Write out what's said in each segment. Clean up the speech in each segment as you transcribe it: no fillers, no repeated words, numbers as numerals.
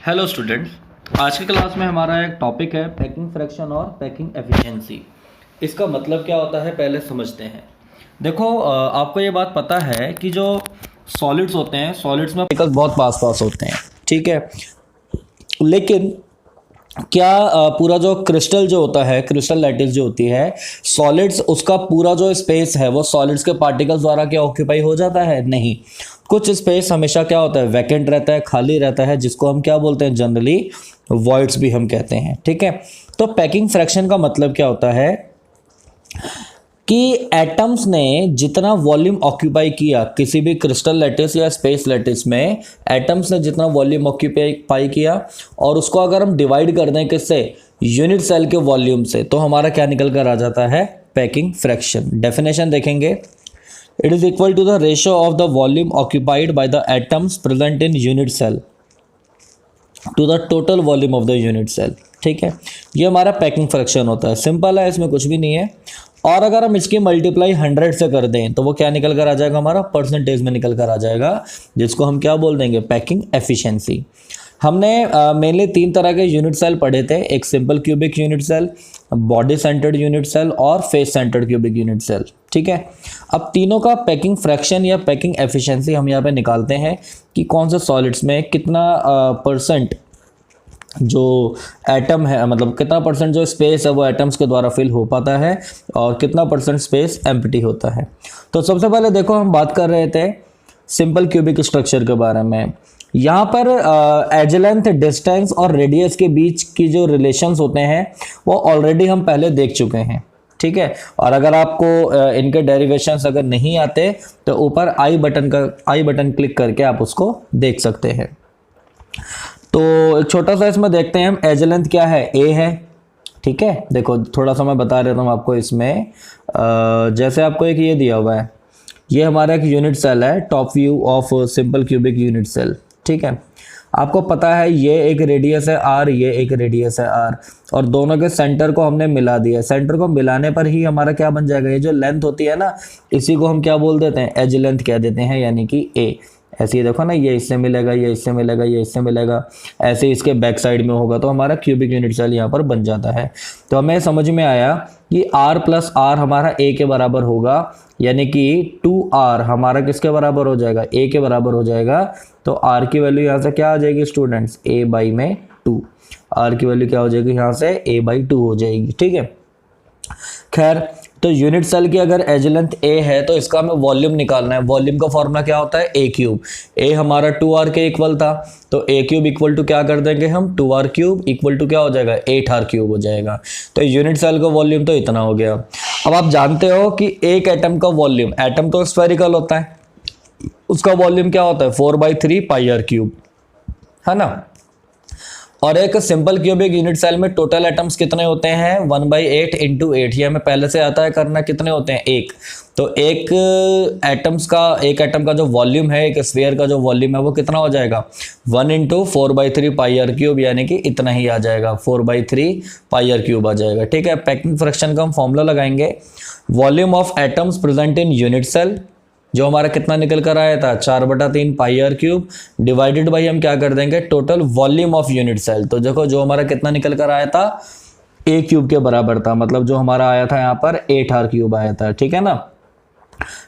Hello students, आज की class में हमारा एक टॉपिक है पैकिंग फ्रैक्शन और पैकिंग एफिशिएंसी। इसका मतलब क्या होता है पहले समझते हैं। देखो आपको ये बात पता है कि जो सॉलिड्स होते हैं, सॉलिड्स में पार्टिकल्स बहुत पास पास होते हैं, ठीक है। लेकिन क्या पूरा जो क्रिस्टल जो होता है, क्रिस्टल लैटिस जो होती है, सॉलिड्स, उसका पूरा जो स्पेस है वो सॉलिड्स के पार्टिकल्स द्वारा क्या ऑक्यूपाई हो जाता है? नहीं। कुछ स्पेस हमेशा क्या होता है? वैकेंट रहता है, खाली रहता है, जिसको हम क्या बोलते हैं? जनरली वॉइड्स भी हम कहते हैं, ठीक है। तो पैकिंग फ्रैक्शन का मतलब क्या होता है कि एटम्स ने जितना वॉल्यूम ऑक्यूपाई किया किसी भी क्रिस्टल लैटिस या स्पेस लैटिस में, एटम्स ने जितना वॉल्यूम ऑक्यूपाई किया और उसको अगर हम डिवाइड कर दें किससे? यूनिट सेल के वॉल्यूम से, तो हमारा क्या निकल कर आ जाता है? Packing fraction. डेफिनेशन देखेंगे, it is equal to the ratio of the volume occupied by the atoms present in unit cell to the total volume of the unit cell, ठीक है। ये हमारा पैकिंग फ्रैक्शन होता है। सिंपल है, इसमें कुछ भी नहीं है। और अगर हम इसकी मल्टीप्लाई 100 से कर दें तो वो क्या निकल कर आ जाएगा? हमारा परसेंटेज में निकल कर आ जाएगा, जिसको हम क्या बोल देंगे? Packing efficiency. हमने मेनली 3 तरह के यूनिट सेल पढ़े थे, एक simple cubic unit cell, body centred unit cell और face centred cubic unit cell, ठीक है। अब तीनों का पैकिंग फ्रैक्शन या पैकिंग एफिशिएंसी हम यहाँ पे निकालते हैं कि कौन से सॉलिड्स में कितना परसेंट जो एटम है, मतलब कितना परसेंट जो स्पेस है वो एटम्स के द्वारा फिल हो पाता है और कितना परसेंट स्पेस एम्प्टी होता है। तो सबसे पहले देखो, हम बात कर रहे थे सिंपल क्यूबिक स्ट्रक्चर के बारे में। यहाँ पर एज लेंथ, डिस्टेंस और रेडियस के बीच की जो रिलेशंस होते हैं वो ऑलरेडी हम पहले देख चुके हैं, ठीक है। और अगर आपको इनके डेरिवेशंस अगर नहीं आते तो ऊपर आई बटन क्लिक करके आप उसको देख सकते हैं। तो एक छोटा सा इसमें देखते हैं हम, एज लेंथ क्या है? ए है, ठीक है। देखो थोड़ा सा मैं बता देता हूँ आपको इसमें। जैसे आपको एक ये दिया हुआ है, ये हमारा एक यूनिट सेल है, top view of simple cubic unit cell, ठीक है। आपको पता है ये एक रेडियस है आर, ये एक रेडियस है आर, और दोनों के सेंटर को हमने मिला दिया। सेंटर को मिलाने पर ही हमारा क्या बन जाएगा? ये जो लेंथ होती है ना, इसी को हम क्या बोल देते हैं? एज लेंथ कह देते हैं, यानी कि ए। ऐसे ही देखो ना, ये इससे मिलेगा, ये इससे मिलेगा, ये इससे मिलेगा, ऐसे इसके बैक साइड में होगा, तो हमारा क्यूबिक यूनिट सेल यहाँ पर बन जाता है। तो हमें समझ में आया कि r प्लस आर हमारा a के बराबर होगा, यानी कि 2r हमारा किसके बराबर हो जाएगा? a के बराबर हो जाएगा। तो r की वैल्यू यहाँ से क्या आ जाएगी स्टूडेंट्स? a बाई में 2। r की वैल्यू क्या हो जाएगी यहाँ से? a बाई 2 हो जाएगी, ठीक है। खैर, तो यूनिट सेल की अगर एज लेंथ ए है तो इसका हमें वॉल्यूम निकालना है। वॉल्यूम का फॉर्मूला क्या होता है? ए क्यूब। ए हमारा 2r के इक्वल था, तो ए क्यूब इक्वल टू क्या कर देंगे हम? 2r क्यूब इक्वल टू क्या हो जाएगा? 8r क्यूब हो जाएगा। तो यूनिट सेल का वॉल्यूम तो इतना हो गया। अब आप जानते हो कि एक एटम का वॉल्यूम, एटम तो स्फेरिकल होता है, उसका वॉल्यूम क्या होता है? 4/3 पाई आर क्यूब, है ना। और एक सिंपल क्यूबिक यूनिट सेल में टोटल एटम्स कितने होते हैं? 1/8 इंटू 8। ये हमें पहले से आता है करना। कितने होते हैं? 1। तो एक एटम का जो वॉल्यूम है, एक स्फीयर का जो वॉल्यूम है, वो कितना हो जाएगा? 1 इंटू 4/3 पाई आर क्यूब, यानी कि इतना ही आ जाएगा, 4/3 पाई आर क्यूब आ जाएगा, ठीक है। पैकिंग फ्रैक्शन का हम फॉर्मूला लगाएंगे, volume of atoms present in unit cell, जो हमारा कितना निकल कर आया था? 4/3 pi r cube, divided by हम क्या कर देंगे? Total volume of unit cell. तो देखो जो हमारा कितना निकल कर आया था? ए क्यूब के बराबर था, मतलब जो हमारा आया था यहाँ पर 8r क्यूब आया था, ठीक है ना।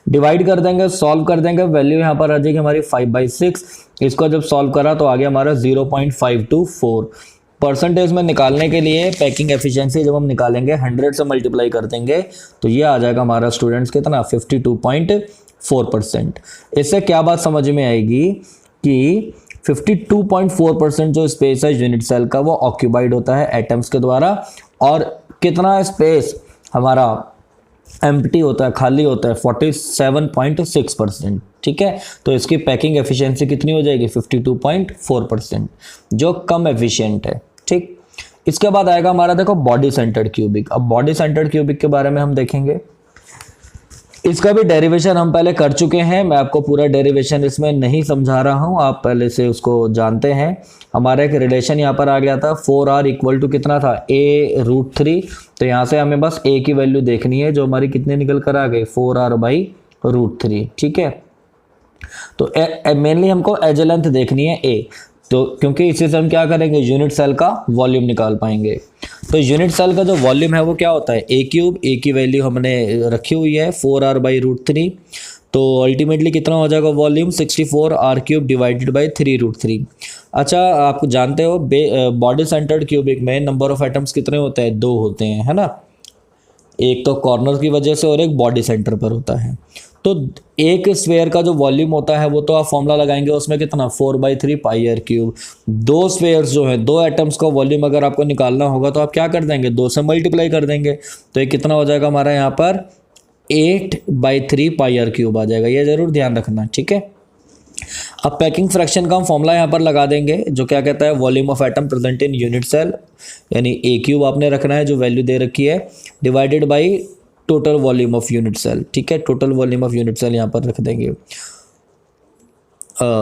डिवाइड कर देंगे, सॉल्व कर देंगे, वैल्यू यहाँ पर आ जाएगी हमारी 5/6। इसको जब सॉल्व करा तो आ गया हमारा 0.524। परसेंटेज में निकालने के लिए पैकिंग एफिशिएंसी जब हम निकालेंगे 100 से मल्टीप्लाई कर देंगे तो ये आ जाएगा हमारा स्टूडेंट्स कितना? 52.4%। इससे क्या बात समझ में आएगी कि 52.4% जो स्पेस है यूनिट सेल का वो ऑक्यूपाइड होता है एटम्स के द्वारा, और कितना स्पेस हमारा एम्प्टी होता है, खाली होता है? 47.6%, ठीक है। तो इसकी पैकिंग एफिशिएंसी कितनी हो जाएगी? 52.4%, जो कम एफिशिएंट है, ठीक। इसके बाद आएगा हमारा, देखो, बॉडी सेंटर्ड क्यूबिक। अब बॉडी सेंटर्ड क्यूबिक के बारे में हम देखेंगे। इसका भी डेरिवेशन हम पहले कर चुके हैं, मैं आपको पूरा डेरिवेशन इसमें नहीं समझा रहा हूं, आप पहले से उसको जानते हैं। हमारा एक रिलेशन यहाँ पर आ गया था, 4r इक्वल टू कितना था? a√3। तो यहाँ से हमें बस a की वैल्यू देखनी है, जो हमारी कितने निकल कर आ गई? 4r/√3, ठीक है। तो मेनली हमको एज लेंथ देखनी है a। तो क्योंकि इसी से हम क्या करेंगे, यूनिट सेल का वॉल्यूम निकाल पाएंगे। तो यूनिट सेल का जो वॉल्यूम है वो क्या होता है, ए क्यूब, ए की वैल्यू हमने रखी हुई है 4r/√3, तो अल्टीमेटली कितना हो जाएगा वॉल्यूम, 64r³ डिवाइडेड बाई 3√3। अच्छा, आप जानते हो बॉडी सेंटर्ड क्यूबिक में नंबर ऑफ एटम्स कितने होते हैं, 2 होते हैं, है ना। एक तो कॉर्नर की वजह से और एक बॉडी सेंटर पर होता है। तो एक स्फेयर का जो वॉल्यूम होता है वो तो आप फॉर्मूला लगाएंगे उसमें कितना, 4/3πr³। 2 स्फेयर्स जो है, 2 एटम्स का वॉल्यूम अगर आपको निकालना होगा तो आप क्या कर देंगे, 2 से मल्टीप्लाई कर देंगे। तो ये कितना हो जाएगा हमारा यहाँ पर 8/3πr³ आ जाएगा। ये जरूर ध्यान रखना, ठीक है। अब पैकिंग फ्रैक्शन का हम फॉर्मूला यहाँ पर लगा देंगे, जो क्या कहता है, volume of atom present in unit cell, यानी ए क्यूब आपने रखना है जो वैल्यू दे रखी है, divided by total volume of unit cell, ठीक है। Total volume of unit cell यहाँ पर रख देंगे।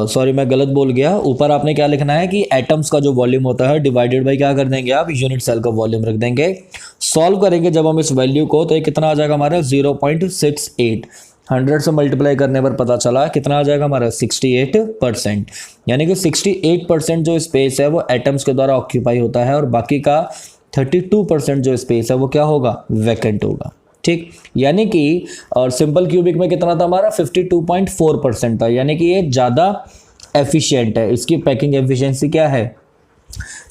सॉरी मैं गलत बोल गया, ऊपर आपने क्या लिखना है कि एटम्स का जो वॉल्यूम होता है डिवाइडेड बाई क्या कर देंगे आप, यूनिट सेल का वॉल्यूम रख देंगे। सॉल्व करेंगे जब हम इस वैल्यू को, तो ये कितना आ जाएगा हमारा 0.68। 100 से मल्टीप्लाई करने पर पता चला कितना आ जाएगा हमारा 68%, यानी कि 68% जो स्पेस है वो एटम्स के द्वारा ऑक्यूपाई होता है और बाकी का 32% जो स्पेस है वो क्या होगा, वैकेंट होगा, ठीक। यानी कि और सिंपल क्यूबिक में कितना था हमारा 52.4% था, यानी कि ये ज़्यादा एफिशिएंट है, इसकी पैकिंग एफिशिएंसी क्या है,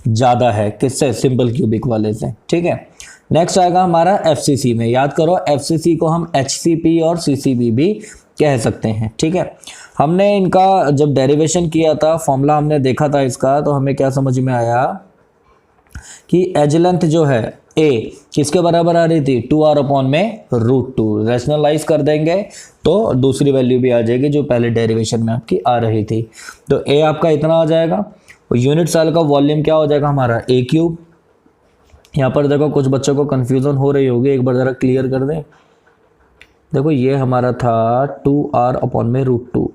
ज़्यादा है, किससे, सिंपल क्यूबिक वाले से, ठीक है। नेक्स्ट आएगा हमारा एफसीसी में। याद करो एफसीसी को हम एचसीपी और सीसीबी भी कह सकते हैं, ठीक है। हमने इनका जब डेरिवेशन किया था, फॉर्मूला हमने देखा था इसका, तो हमें क्या समझ में आया कि एज लेंथ जो है ए किसके बराबर आ रही थी, 2r/√2। रैशनलाइज कर देंगे तो दूसरी वैल्यू भी आ जाएगी जो पहले डेरिवेशन में आपकी आ रही थी। तो ए आपका इतना आ जाएगा, यूनिट सेल का वॉल्यूम क्या हो जाएगा हमारा ए क्यूब। यहाँ पर देखो कुछ बच्चों को कन्फ्यूज़न हो रही होगी, एक बार ज़रा क्लियर कर दें। देखो ये हमारा था 2r/√2,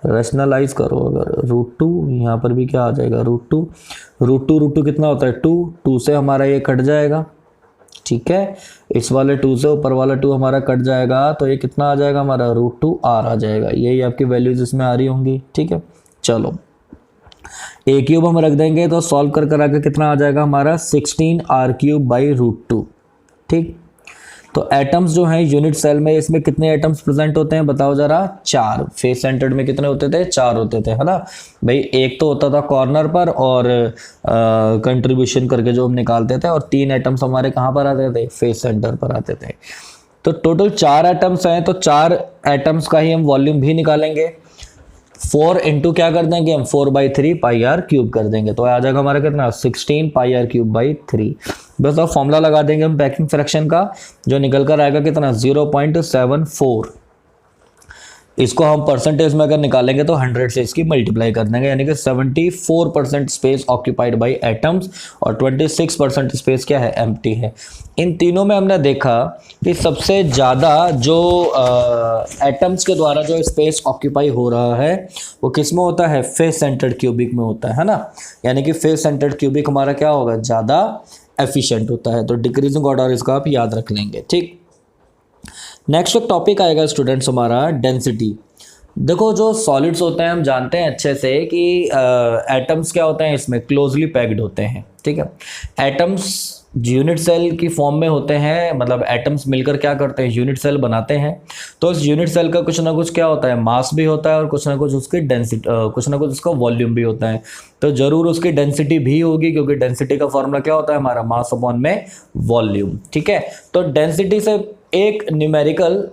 रैशनलाइज करो अगर √2, यहाँ पर भी क्या आ जाएगा √2 कितना होता है 2 से हमारा ये कट जाएगा, ठीक है। इस वाले 2 से ऊपर वाला 2 हमारा कट जाएगा, तो ये कितना आ जाएगा हमारा √2r आ जाएगा। यही आपकी वैल्यूज इसमें आ रही होंगी, ठीक है। चलो ए क्यूब हम रख देंगे, तो सॉल्व कर आके कितना आ जाएगा हमारा 16r³/√2, ठीक। तो एटम्स जो हैं यूनिट सेल में, इसमें कितने एटम्स प्रेजेंट होते हैं बताओ जरा, 4। फेस सेंटर्ड में कितने होते थे, 4 होते थे, है ना भाई। एक तो होता था कॉर्नर पर और कंट्रीब्यूशन करके जो हम निकालते थे, और 3 एटम्स हमारे कहाँ पर आते थे, फेस सेंटर पर आते थे। तो टोटल 4 एटम्स हैं, तो 4 एटम्स का ही हम वॉल्यूम भी निकालेंगे। 4 इंटू क्या कर देंगे हम, 4/3πr³ कर देंगे, तो आ जाएगा हमारा कितना 16πr³/3। बस अब फॉर्मूला लगा देंगे हम पैकिंग फ्रैक्शन का, जो निकल कर आएगा कितना 0.74। इसको हम परसेंटेज में अगर निकालेंगे तो 100 से इसकी मल्टीप्लाई कर देंगे, यानी कि 74% स्पेस ऑक्यूपाइड बाय एटम्स और 26% स्पेस क्या है, एम्प्टी है। इन तीनों में हमने देखा कि सबसे ज़्यादा जो एटम्स के द्वारा जो स्पेस ऑक्यूपाई हो रहा है वो किस में होता है, फेस सेंटर्ड क्यूबिक में होता है ना। यानी कि फेस सेंटर्ड क्यूबिक हमारा क्या होगा, ज़्यादा एफिशिएंट होता है। तो डिक्रीजिंग ऑर्डर इसका आप याद रख लेंगे, ठीक। नेक्स्ट एक टॉपिक आएगा स्टूडेंट्स हमारा डेंसिटी। देखो जो सॉलिड्स होते हैं हम जानते हैं अच्छे से कि एटम्स क्या होते हैं, इसमें क्लोजली पैक्ड होते हैं, ठीक है। एटम्स यूनिट सेल की फॉर्म में होते हैं, मतलब एटम्स मिलकर क्या करते हैं, यूनिट सेल बनाते हैं। तो इस यूनिट सेल का कुछ ना कुछ क्या होता है, मास भी होता है और कुछ ना कुछ उसकी डेंसिटी, कुछ ना कुछ उसका वॉल्यूम भी होता है। तो जरूर उसकी डेंसिटी भी होगी, क्योंकि डेंसिटी का फॉर्मूला क्या होता है हमारा, मास अपॉन में वॉल्यूम, ठीक है। तो डेंसिटी से एक न्यूमेरिकल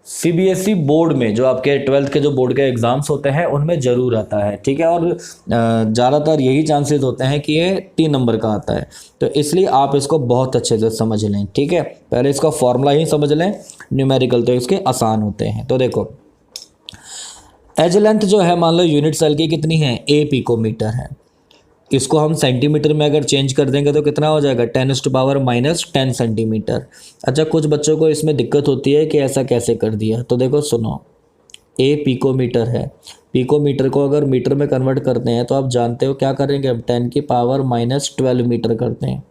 सीबीएसई बोर्ड में, जो आपके 12th के जो बोर्ड के एग्जाम्स होते हैं उनमें ज़रूर आता है, ठीक है। और ज़्यादातर यही चांसेस होते हैं कि ये 3 नंबर का आता है, तो इसलिए आप इसको बहुत अच्छे से समझ लें, ठीक है। पहले इसका फॉर्मूला ही समझ लें, न्यूमेरिकल तो इसके आसान होते हैं। तो देखो एज लेंथ जो है, मान लो यूनिट सेल की कितनी है, A पिकोमीटर है। इसको हम सेंटीमीटर में अगर चेंज कर देंगे तो कितना हो जाएगा, 10⁻⁻10 सेंटीमीटर। अच्छा, कुछ बच्चों को इसमें दिक्कत होती है कि ऐसा कैसे कर दिया, तो देखो सुनो, A पिकोमीटर है, पिकोमीटर को अगर मीटर में कन्वर्ट करते हैं तो आप जानते हो क्या करेंगे हम, 10⁻⁻12 मीटर करते हैं,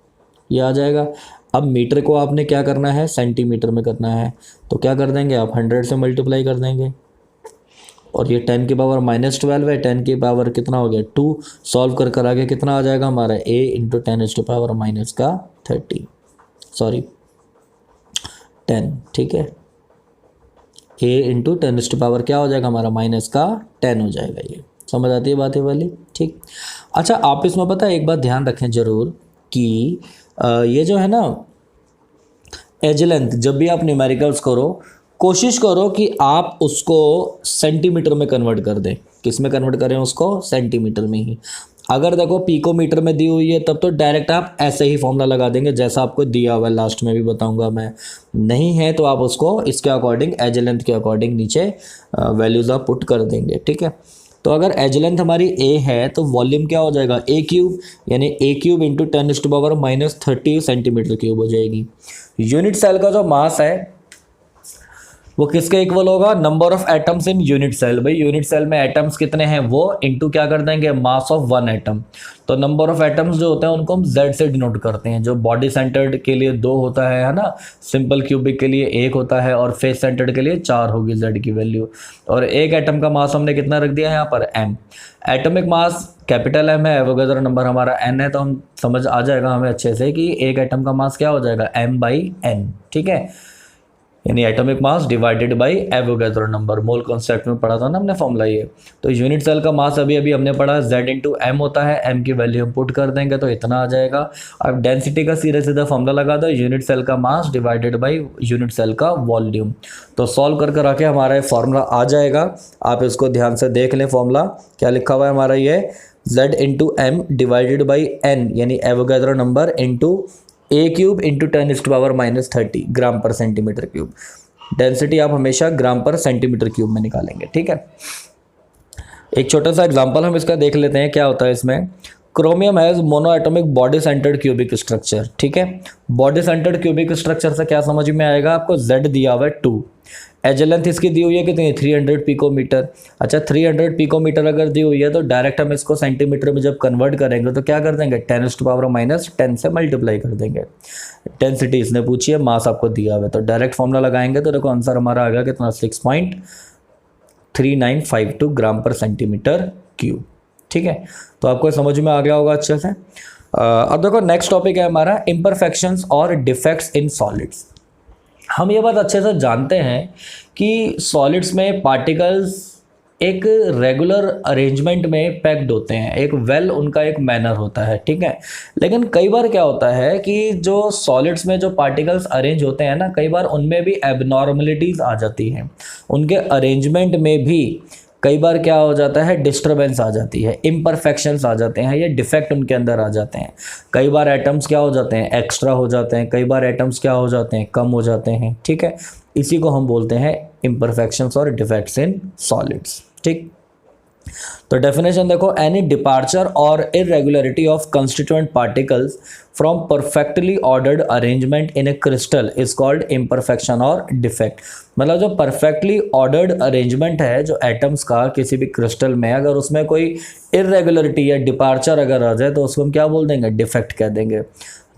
ये आ जाएगा। अब मीटर को आपने क्या करना है, सेंटीमीटर में करना है, तो क्या कर देंगे आप 100 से मल्टीप्लाई कर देंगे और ये 10 की पावर -12 है, 10 की पावर कितना हो गया 2, सॉल्व कर कर आगे कितना आ जाएगा हमारा a इंटू 10⁻⁻30, सॉरी 10, ठीक है, a इंटू 10 क्या हो जाएगा हमारा -10 हो जाएगा। ये समझ आती है बात ये वाली, ठीक। अच्छा आप इसमें पता है एक बात ध्यान रखें ज़रूर कि ये जो है ना एज लेंथ, जब भी आप न्यूमेरिकल्स करो कोशिश करो कि आप उसको सेंटीमीटर में कन्वर्ट कर दें। किस में कन्वर्ट करें उसको? सेंटीमीटर में ही। अगर देखो पिकोमीटर में दी हुई है तब तो डायरेक्ट आप ऐसे ही फॉर्मूला लगा देंगे जैसा आपको दिया हुआ है, लास्ट में भी बताऊंगा मैं। नहीं है तो आप उसको इसके अकॉर्डिंग एज लेंथ के अकॉर्डिंग नीचे वैल्यूज़ आप पुट कर देंगे, ठीक है। तो अगर एज लेंथ हमारी a है तो वॉल्यूम क्या हो जाएगा a³ यानी a³ इंटू 10⁻⁻30 सेंटीमीटर क्यूब हो जाएगी। यूनिट सेल का जो मास है वो किसके इक्वल होगा? Number of atoms in unit cell. भाई यूनिट सेल में एटम्स कितने हैं वो इनटू क्या कर देंगे? Mass of 1 atom. तो नंबर ऑफ एटम्स जो होते हैं उनको हम z से डिनोट करते हैं। जो बॉडी सेंटर्ड के लिए 2 होता है ना, सिंपल क्यूबिक के लिए 1 होता है और फेस सेंटर्ड के लिए 4 होगी z की वैल्यू। और एक एटम का मास हमने कितना रख दिया है यहाँ पर? m। Atomic mass capital M है, एवोगैड्रो नंबर हमारा n है, तो हम समझ आ जाएगा हमें अच्छे से कि एक एटम का मास क्या हो जाएगा? m/n, ठीक है, यानी atomic mass divided bye Avogadro number. Mole concept में पढ़ा था ना हमने फॉर्मूला ये। तो यूनिट सेल का मास अभी अभी हमने पढ़ा z इंटू m होता है, m की वैल्यू हम पुट कर देंगे तो इतना आ जाएगा। अब डेंसिटी का सीधे सीधा फॉर्मूला लगा दो, यूनिट सेल का mass divided by unit cell का वॉल्यूम। तो सॉल्व कर कर आके हमारा ये फॉर्मूला आ जाएगा। आप इसको ध्यान से देख लें, फॉर्मूला क्या लिखा हुआ है हमारा ये z into m divided by n यानी Avogadro number into a³ into 10⁻⁻30 ग्राम पर सेंटीमीटर क्यूब। डेंसिटी आप हमेशा ग्राम पर सेंटीमीटर क्यूब में निकालेंगे, ठीक है। एक छोटा सा एग्जांपल हम इसका देख लेते हैं क्या होता है इसमें। Chromium has mono atomic body centred cubic structure, ठीक है। बॉडी सेंटर्ड क्यूबिक स्ट्रक्चर से क्या समझ में आएगा आपको? z दिया हुआ है 2, एज लेंथ इसकी दी हुई है कितनी? 300 पिकोमीटर। अच्छा 300 पिकोमीटर अगर दी हुई है तो डायरेक्ट हम इसको सेंटीमीटर में जब कन्वर्ट करेंगे तो क्या कर देंगे? 10⁻⁻10 से मल्टीप्लाई कर देंगे। डेंसिटी इसने पूछी है, मास आपको दिया हुआ है, तो डायरेक्ट फॉर्मूला लगाएंगे तो देखो आंसर हमारा आ गया कितना? 6.3952 ग्राम पर सेंटीमीटर क्यूब, ठीक है। तो आपको समझ में आ गया होगा अच्छे से। अब देखो नेक्स्ट टॉपिक है हमारा इम्परफेक्शंस और डिफेक्ट्स इन सॉलिड्स। हम ये बात अच्छे से जानते हैं कि सॉलिड्स में पार्टिकल्स एक रेगुलर अरेंजमेंट में पैक्ड होते हैं, एक उनका एक मैनर होता है, ठीक है। लेकिन कई बार क्या होता है कि जो सॉलिड्स में जो पार्टिकल्स अरेंज होते हैं ना, कई बार उनमें भी एबनॉर्मलिटीज़ आ जाती हैं, उनके अरेंजमेंट में भी कई बार क्या हो जाता है? डिस्टर्बेंस आ जाती है, इम्परफेक्शंस आ जाते हैं, ये डिफेक्ट उनके अंदर आ जाते हैं। कई बार एटम्स क्या हो जाते हैं? एक्स्ट्रा हो जाते हैं, कई बार एटम्स क्या हो जाते हैं? कम हो जाते हैं, ठीक है। इसी को हम बोलते हैं इम्परफेक्शंस और डिफेक्ट्स इन सॉलिड्स, ठीक। तो डेफिनेशन देखो, एनी डिपार्चर और irregularity of constituent particles from perfectly ordered arrangement in A crystal is called imperfection और डिफेक्ट। मतलब जो परफेक्टली ऑर्डर्ड अरेंजमेंट है जो एटम्स का किसी भी क्रिस्टल में, अगर उसमें कोई इरेगुलरिटी या डिपार्चर अगर आ जाए तो उसको हम क्या बोल देंगे? डिफेक्ट कह देंगे।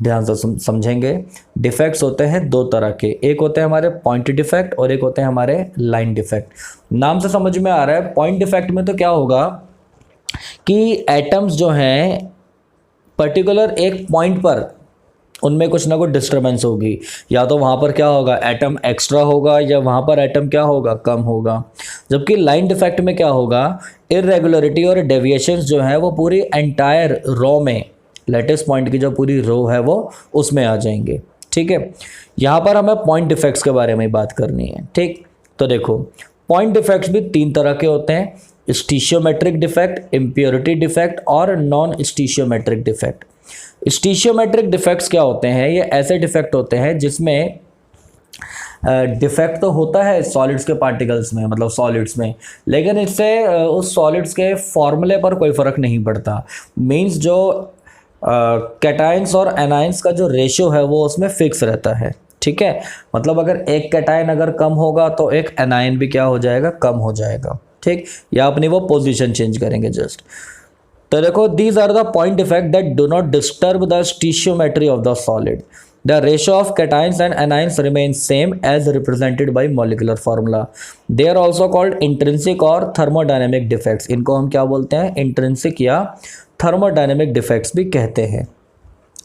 ध्यान से समझेंगे। डिफेक्ट्स होते हैं 2 तरह के, एक होते हैं हमारे पॉइंट डिफेक्ट और एक होते हैं हमारे लाइन डिफेक्ट। नाम से समझ में आ रहा है, पॉइंट डिफेक्ट में तो क्या होगा कि एटम्स जो हैं पर्टिकुलर एक पॉइंट पर उनमें कुछ ना कुछ डिस्टर्बेंस होगी, या तो वहाँ पर क्या होगा? एटम एक्स्ट्रा होगा, या वहाँ पर एटम क्या होगा? कम होगा। जबकि लाइन डिफेक्ट में क्या होगा? इरेगुलरिटी और डेविएशंस जो है वो पूरी एंटायर रो में, लेटेस्ट पॉइंट की जो पूरी रो है वो उसमें आ जाएंगे, ठीक है। यहाँ पर हमें पॉइंट डिफेक्ट्स के बारे में बात करनी है, ठीक। तो देखो पॉइंट डिफेक्ट्स भी 3 तरह के होते हैं, स्टीशियोमेट्रिक डिफेक्ट, इम्प्योरिटी डिफेक्ट और नॉन स्टीशियोमेट्रिक डिफेक्ट। स्टीशियोमेट्रिक डिफेक्ट्स क्या होते हैं? ये ऐसे डिफेक्ट होते हैं जिसमें डिफेक्ट तो होता है सॉलिड्स के पार्टिकल्स में, मतलब सॉलिड्स में, लेकिन इससे उस सॉलिड्स के फॉर्मूले पर कोई फ़र्क नहीं पड़ता। मीन्स जो कैटायंस और एनायंस का जो रेशियो है वो उसमें फिक्स रहता है, ठीक है। मतलब अगर एक कैटायन अगर कम होगा तो एक एनायन भी क्या हो जाएगा? कम हो जाएगा, ठीक। या अपनी वो पोजीशन चेंज करेंगे जस्ट। तो देखो, these are the point defect that do not disturb the stoichiometry of the solid. The ratio of cations and anions remain same as represented by molecular formula. They are also called intrinsic और thermodynamic defects. इनको हम क्या बोलते हैं? Intrinsic या thermodynamic defects भी कहते हैं।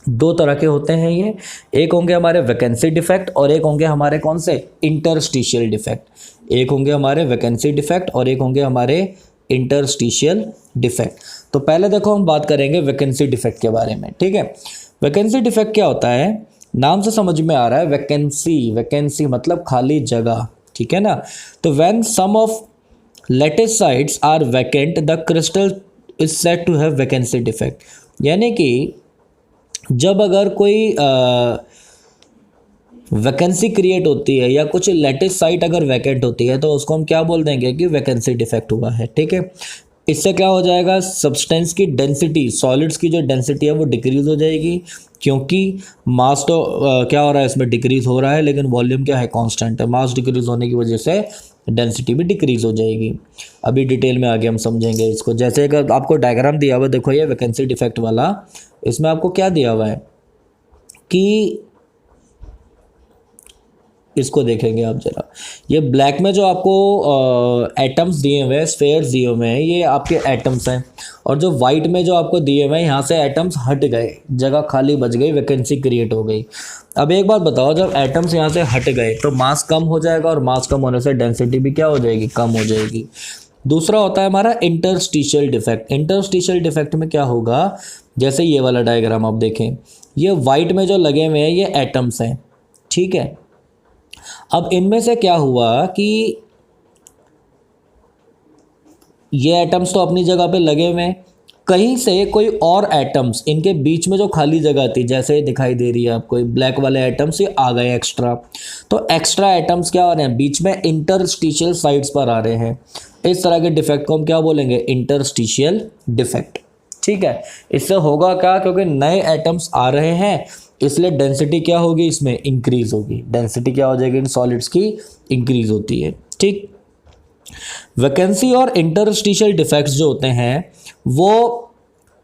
दो तरह के होते हैं ये, एक होंगे हमारे वैकेंसी डिफेक्ट और एक होंगे हमारे कौन से? Interstitial defect. एक होंगे हमारे वैकेंसी डिफेक्ट और एक होंगे हमारे इंटरस्टिशियल डिफेक्ट। तो पहले देखो हम बात करेंगे वैकेंसी डिफेक्ट के बारे में, ठीक है। वैकेंसी डिफेक्ट क्या होता है? नाम से समझ में आ रहा है, वैकेंसी, वैकेंसी मतलब खाली जगह, ठीक है ना। तो when some of lattice sites are vacant the crystal is said to have vacancy defect. यानी कि जब अगर कोई वैकेंसी क्रिएट होती है या कुछ लैटिस साइट अगर वैकेंट होती है तो उसको हम क्या बोल देंगे कि वैकेंसी डिफेक्ट हुआ है, ठीक है। इससे क्या हो जाएगा? सब्सटेंस की डेंसिटी, सॉलिड्स की जो डेंसिटी है वो डिक्रीज हो जाएगी, क्योंकि मास तो क्या हो रहा है इसमें? डिक्रीज हो रहा है, लेकिन वॉल्यूम क्या है? कांस्टेंट है। मास डिक्रीज होने की वजह से डेंसिटी भी डिक्रीज हो जाएगी। अभी डिटेल में आगे हम समझेंगे इसको। जैसे अगर आपको डायग्राम दिया हुआ, देखो ये वैकेंसी डिफेक्ट वाला, इसमें आपको क्या दिया हुआ है कि इसको देखेंगे आप जरा, ये ब्लैक में जो आपको एटम्स दिए हुए हैं, स्फेयर्स दिए हुए हैं, ये आपके एटम्स हैं। और जो वाइट में जो आपको दिए हुए हैं, यहाँ से एटम्स हट गए, जगह खाली बच गई, वैकेंसी क्रिएट हो गई। अब एक बात बताओ, जब एटम्स यहाँ से हट गए तो मास कम हो जाएगा, और मास कम होने से डेंसिटी भी क्या हो जाएगी? कम हो जाएगी। दूसरा होता है हमारा इंटरस्टिशियल डिफेक्ट। इंटरस्टिशियल डिफेक्ट में क्या होगा? जैसे ये वाला डायग्राम आप देखें, ये वाइट में जो लगे हुए हैं ये एटम्स हैं, ठीक है। अब इनमें से क्या हुआ कि ये एटम्स तो अपनी जगह पे लगे हुए हैं, कहीं से कोई और एटम्स इनके बीच में जो खाली जगह थी, जैसे दिखाई दे रही है आपको, ब्लैक वाले एटम्स ये आ गए एक्स्ट्रा। तो एक्स्ट्रा एटम्स क्या हो रहे हैं? बीच में इंटरस्टिशियल साइड्स पर आ रहे हैं। इस तरह के डिफेक्ट को हम क्या बोलेंगे? इंटरस्टिशियल डिफेक्ट, ठीक है। इससे होगा क्या? क्योंकि नए एटम्स आ रहे हैं, इसलिए डेंसिटी क्या होगी? इसमें इंक्रीज होगी। डेंसिटी क्या हो जाएगी? इन सॉलिड्स की इंक्रीज होती है, ठीक। वैकेंसी और इंटरस्टिशियल डिफेक्ट्स जो होते हैं वो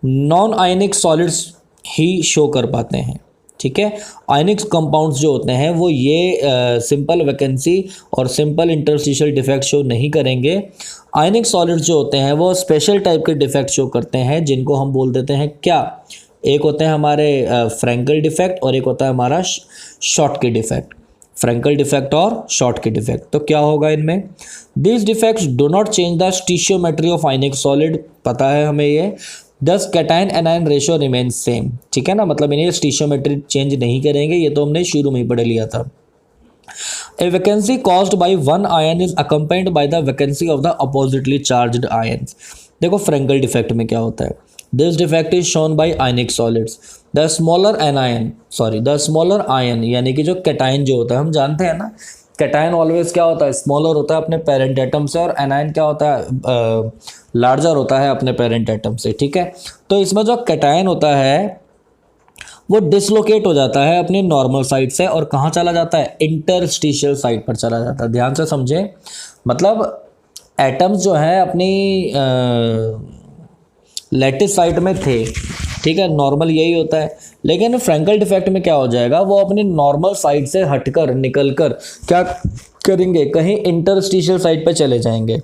नॉन आयनिक सॉलिड्स ही शो कर पाते हैं, ठीक है। आयनिक कंपाउंड्स जो होते हैं वो ये सिंपल वैकेंसी और सिंपल इंटरस्टिशियल डिफेक्ट शो नहीं करेंगे। आयनिक सॉलिड्स जो होते हैं वो स्पेशल टाइप के डिफेक्ट शो करते हैं, जिनको हम बोल देते हैं क्या? एक होते हैं हमारे फ्रैंकल डिफेक्ट और एक होता है हमारा Schottky defect. Frenkel defect और शॉर्ट के डिफेक्ट। तो क्या होगा इनमें? This defects do not change the stoichiometry of ionic solid, पता है हमें ये। Thus cation anion ratio remain same, ठीक है ना। मतलब इन्हें स्टीशियोमेट्री चेंज नहीं करेंगे, ये तो हमने शुरू में ही पढ़ लिया था। A vacancy caused by one ion is accompanied by the vacancy of the oppositely charged ions। देखो फ्रैंकल डिफेक्ट में क्या होता है? This defect is shown by ionic solids। The smaller ion यानी कि जो कैटाइन जो होता है, हम जानते हैं ना कैटाइन ऑलवेज क्या होता है? स्मॉलर होता है अपने पेरेंट एटम से, और एनायन क्या होता है? लार्जर होता है अपने पेरेंट एटम से, ठीक है। तो इसमें जो कैटाइन होता है वो डिसलोकेट हो जाता है अपनी नॉर्मल साइड से, और कहाँ चला जाता है? इंटरस्टिशियल साइड पर चला जाता है। ध्यान से समझें, मतलब एटम्स जो हैं अपनी लैटिस साइड में थे, ठीक है, नॉर्मल यही होता है। लेकिन फ्रैंकल डिफेक्ट में क्या हो जाएगा? वो अपनी नॉर्मल साइड से हटकर निकलकर क्या करेंगे? कहीं इंटरस्टिशियल साइड पे चले जाएंगे।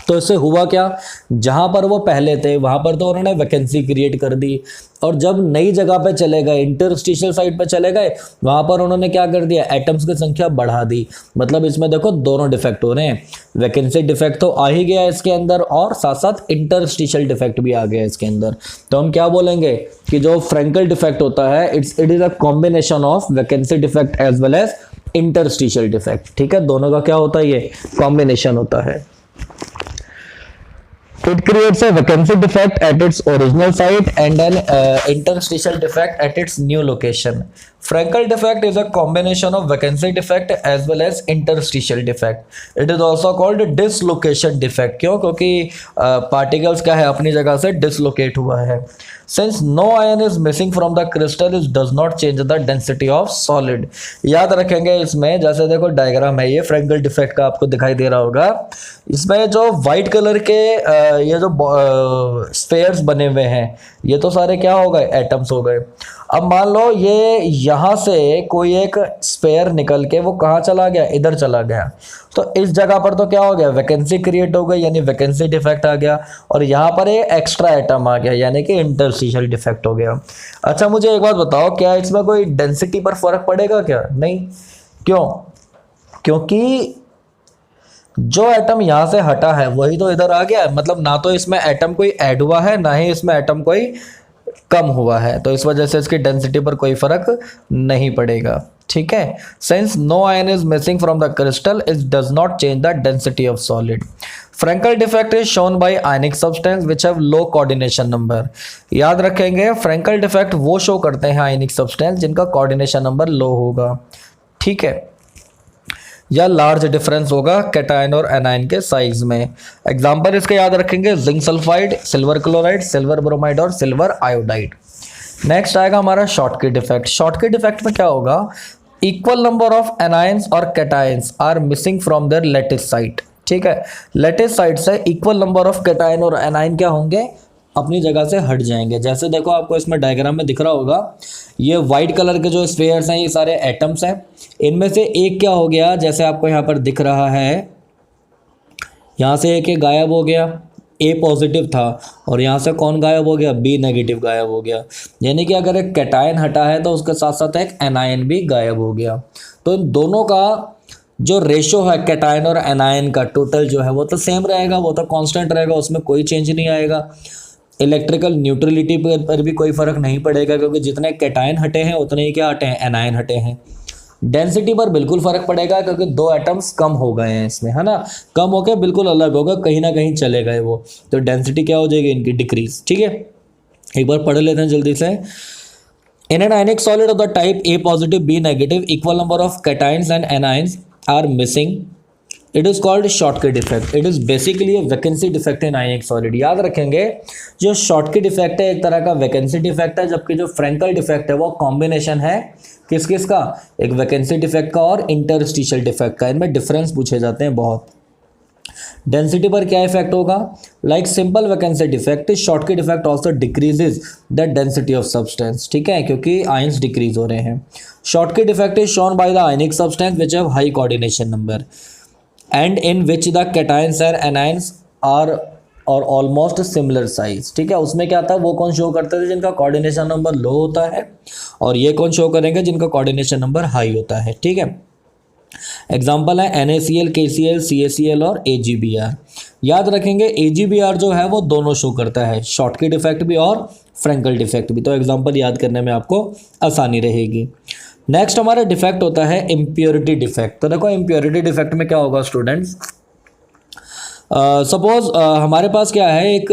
तो इससे हुआ क्या? जहाँ पर वो पहले थे वहाँ पर तो उन्होंने वैकेंसी क्रिएट कर दी, और जब नई जगह पे चले गए, इंटरस्टिशियल साइड पे चले गए, वहाँ पर उन्होंने क्या कर दिया? एटम्स की संख्या बढ़ा दी। मतलब इसमें देखो दोनों डिफेक्ट हो रहे हैं। वैकेंसी डिफेक्ट तो आ ही गया इसके अंदर, और साथ साथ इंटरस्टिशियल डिफेक्ट भी आ गया इसके अंदर। तो हम क्या बोलेंगे कि जो फ्रैंकल डिफेक्ट होता है it is a combination of vacancy defect as well as interstitial defect, ठीक है। दोनों का क्या होता है? ये कॉम्बिनेशन होता है। It creates a vacancy defect at its original site and an interstitial defect at its new location. Frankel defect is a combination of vacancy defect as well as interstitial defect. It is also called dislocation defect. क्यों? क्योंकि particles क्या है? अपनी जगह से dislocate हुआ है। Since no ion is missing from the crystal, it does not change the density of solid। याद रखेंगे इसमें, जैसे देखो डायग्राम है ये फ्रैंकल डिफेक्ट का, आपको दिखाई दे रहा होगा। इसमें जो वाइट कलर के ये जो स्फेयर्स बने हुए हैं, ये तो सारे क्या हो गए? एटम्स हो गए। अब मान लो ये यहाँ से कोई एक स्पेयर निकल के वो कहाँ चला गया, इधर चला गया, तो इस जगह पर तो क्या हो गया, वैकेंसी क्रिएट हो गई, यानी वैकेंसी डिफेक्ट आ गया, और यहाँ पर ये एक्स्ट्रा एटम आ गया, यानी कि इंटरस्टिशियल डिफेक्ट हो गया। अच्छा मुझे एक बात बताओ, क्या इसमें कोई डेंसिटी पर फर्क पड़ेगा क्या? नहीं। क्यों? क्योंकि जो एटम यहाँ से हटा है वही तो इधर आ गया है, मतलब ना तो इसमें एटम कोई ऐड हुआ है, ना ही इसमें एटम कोई कम हुआ है, तो इस वजह से इसकी डेंसिटी पर कोई फर्क नहीं पड़ेगा। ठीक है, since no ion is missing from the crystal it does not change the density of solid. Frenkel defect is shown by ionic substance which have low coordination number. याद रखेंगे, फ्रेंकल डिफेक्ट वो शो करते हैं ionic substance जिनका coordination number low होगा, ठीक है, या लार्ज डिफरेंस होगा कैटायन और एनायन के साइज में। एग्जांपल इसके याद रखेंगे, zinc sulphide, silver chloride, silver bromide और सिल्वर आयोडाइड। नेक्स्ट आएगा हमारा शॉटकी डिफेक्ट। शॉटकी डिफेक्ट में क्या होगा, इक्वल नंबर ऑफ एनायंस और cations are missing from their lattice site. ठीक है, लैटिस साइट से इक्वल नंबर ऑफ कैटायन और एनायन क्या होंगे, अपनी जगह से हट जाएंगे। जैसे देखो आपको इसमें डायग्राम में दिख रहा होगा, ये वाइट कलर के जो स्फीयर्स हैं ये सारे एटम्स हैं, इनमें से एक क्या हो गया, जैसे आपको यहाँ पर दिख रहा है, यहाँ से एक गायब हो गया, ए पॉजिटिव था, और यहाँ से कौन गायब हो गया, बी नेगेटिव गायब हो गया। यानी कि अगर एक कैटायन हटा है तो उसके साथ साथ एक एनायन भी गायब हो गया। तो इन दोनों का जो रेशो है कैटायन और एनायन का टोटल जो है वो तो सेम रहेगा, वो तो कांस्टेंट रहेगा, उसमें कोई चेंज नहीं आएगा। इलेक्ट्रिकल न्यूट्रलिटी पर भी कोई फर्क नहीं पड़ेगा, क्योंकि जितने कैटायन हटे हैं उतने ही क्या हटे हैं, एनायन हटे हैं। डेंसिटी पर बिल्कुल फर्क पड़ेगा, क्योंकि दो एटम्स कम हो गए हैं इसमें, है ना, कम होकर बिल्कुल अलग होगा, कहीं ना कहीं चले गए वो, तो डेंसिटी क्या हो जाएगी इनकी, डिक्रीज। ठीक है, एक बार पढ़ लेते हैं जल्दी से। In an ionic solid of the type A positive B negative equal number of cations and anions are missing, it is called Schottky defect. It is basically vacancy defect in ionic solid. याद रखेंगे, जो Schottky defect है एक तरह का vacancy defect है, जबकि जो फ्रेंकल डिफेक्ट है वो कॉम्बिनेशन है किस किस का, एक वैकेंसी डिफेक्ट का और इंटरस्टिशियल डिफेक्ट का। इनमें डिफरेंस पूछे जाते हैं बहुत। डेंसिटी पर क्या इफेक्ट होगा, like simple vacancy defect, Schottky defect also decreases the density of substance. ठीक है, क्योंकि आयंस डिक्रीज हो रहे हैं। Schottky defect is shown by the ionic substance which have high coordination number and in which the cations and anions are almost similar size. ठीक है, उसमें क्या था, वो कौन शो करते थे, जिनका कोऑर्डिनेशन नंबर लो होता है, और ये कौन शो करेंगे, जिनका कोऑर्डिनेशन नंबर हाई होता है। ठीक है, एग्जांपल है NaCl, KCl, CaCl और AgBr। याद रखेंगे AgBr जो है वो दोनों शो करता है, शॉटकी डिफेक्ट भी और फ्रेंकल डिफेक्ट भी, तो एग्जांपल याद करने में आपको आसानी रहेगी। नेक्स्ट हमारा डिफेक्ट होता है इम्प्योरिटी डिफेक्ट। तो देखो इम्प्योरिटी डिफेक्ट में क्या होगा स्टूडेंट्स, सपोज हमारे पास क्या है, एक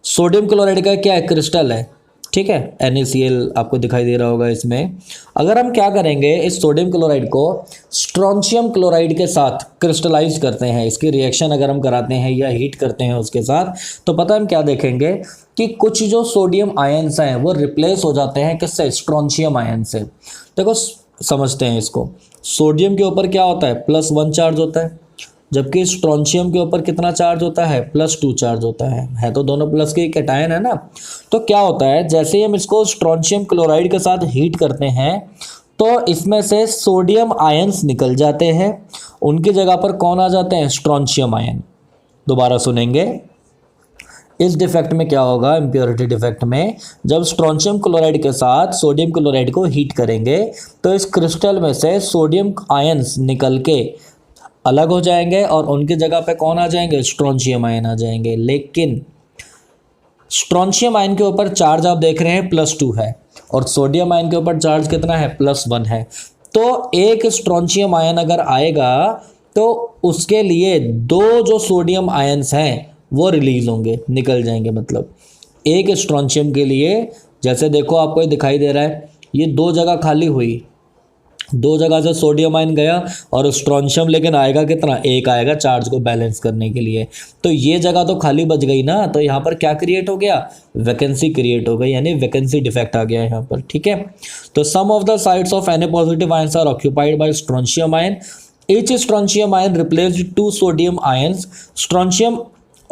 सोडियम क्लोराइड का क्या है, क्रिस्टल है। ठीक है, NaCl आपको दिखाई दे रहा होगा इसमें। अगर हम क्या करेंगे, इस सोडियम क्लोराइड को स्ट्रोंशियम क्लोराइड के साथ क्रिस्टलाइज करते हैं, इसकी रिएक्शन अगर हम कराते हैं या हीट करते हैं उसके साथ, तो पता हम क्या देखेंगे कि कुछ जो सोडियम आयंस हैं वो रिप्लेस हो जाते हैं किससे, स्ट्रोंशियम आयन से। देखो समझते हैं इसको, सोडियम के ऊपर क्या होता है, +1 चार्ज होता है, जबकि स्ट्रोंशियम के ऊपर कितना चार्ज होता है, +2 चार्ज होता है तो दोनों प्लस के कैटायन है ना। तो क्या होता है, जैसे ही हम इसको स्ट्रोंशियम क्लोराइड के साथ हीट करते हैं तो इसमें से सोडियम आयंस निकल जाते हैं, उनकी जगह पर कौन आ जाते हैं, स्ट्रोंशियम आयन। दोबारा सुनेंगे, इस डिफेक्ट में क्या होगा, इम्प्योरिटी डिफेक्ट में, जब स्ट्रोंशियम क्लोराइड के साथ सोडियम क्लोराइड को हीट करेंगे तो इस क्रिस्टल में से सोडियम आयंस निकल के अलग हो जाएंगे और उनकी जगह पे कौन आ जाएंगे, स्ट्रोंशियम आयन आ जाएंगे। लेकिन स्ट्रोंशियम आयन के ऊपर चार्ज आप देख रहे हैं +2 है, और सोडियम आयन के ऊपर चार्ज कितना है, +1 है। तो एक स्ट्रोंशियम आयन अगर आएगा तो उसके लिए दो जो सोडियम आयंस हैं वो रिलीज होंगे, निकल जाएंगे। मतलब एक स्ट्रोंशियम के लिए, जैसे देखो आपको ये दिखाई दे रहा है, ये दो जगह खाली हुई, दो जगह से सोडियम आयन गया और स्ट्रोंशियम लेकिन आएगा कितना, एक आएगा चार्ज को बैलेंस करने के लिए। तो ये जगह तो खाली बच गई ना, तो यहाँ पर क्या क्रिएट हो गया, वैकेंसी क्रिएट हो गई, यानी वैकेंसी डिफेक्ट आ गया यहाँ पर। ठीक है, तो some of the sites of Na positive ions are occupied by strontium ion, each strontium ion replaced 2 sodium ions. Strontium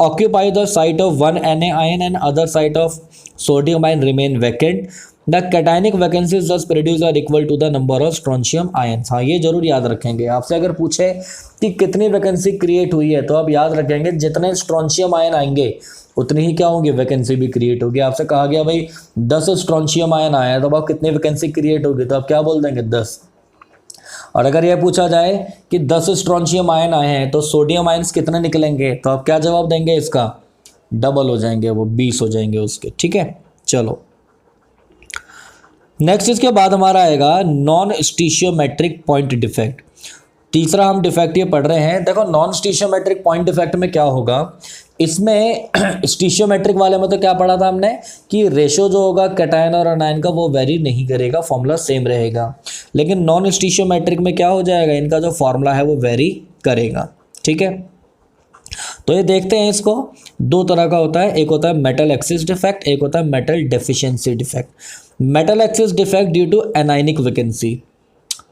occupy the site of one Na ion and other site of sodium ion remain vacant. The cationic vacancies thus produced are equal to the number of strontium ions. हाँ, ये जरूर याद रखेंगे। आपसे अगर पूछे कि कितनी वैकेंसी क्रिएट हुई है तो आप याद रखेंगे जितने स्ट्रॉन्शियम आयन आएंगे उतनी ही क्या होंगी, वैकेंसी भी क्रिएट होगी। आपसे कहा गया भाई 10 स्ट्रॉन्शियम आयन आया तो अब कितनी वैकेंसी क्रिएट होगी, तो आप क्या बोल देंगे 10। और अगर यह पूछा जाए कि 10 स्ट्रॉन्शियम आयन आए हैं तो सोडियम आयन्स कितने निकलेंगे, तो आप क्या जवाब देंगे, इसका डबल हो जाएंगे, वो 20 हो जाएंगे उसके। ठीक है, चलो नेक्स्ट इसके बाद हमारा आएगा नॉन स्टीशियोमेट्रिक पॉइंट डिफेक्ट। तीसरा हम डिफेक्ट ये पढ़ रहे हैं। देखो नॉन स्टीशियोमेट्रिक पॉइंट डिफेक्ट में क्या होगा, इसमें स्टीशियोमेट्रिक वाले में तो क्या पढ़ा था हमने कि रेशो जो होगा कैटायन और अनायन का वो वेरी नहीं करेगा, फॉर्मूला सेम रहेगा। लेकिन नॉन स्टीशियोमेट्रिक में क्या हो जाएगा, इनका जो फॉर्मूला है वो वेरी करेगा। ठीक है, तो ये देखते हैं, इसको दो तरह का होता है, एक होता है मेटल एक्सिस डिफेक्ट, एक होता है metal deficiency defect. Metal excess defect due to anionic vacancy,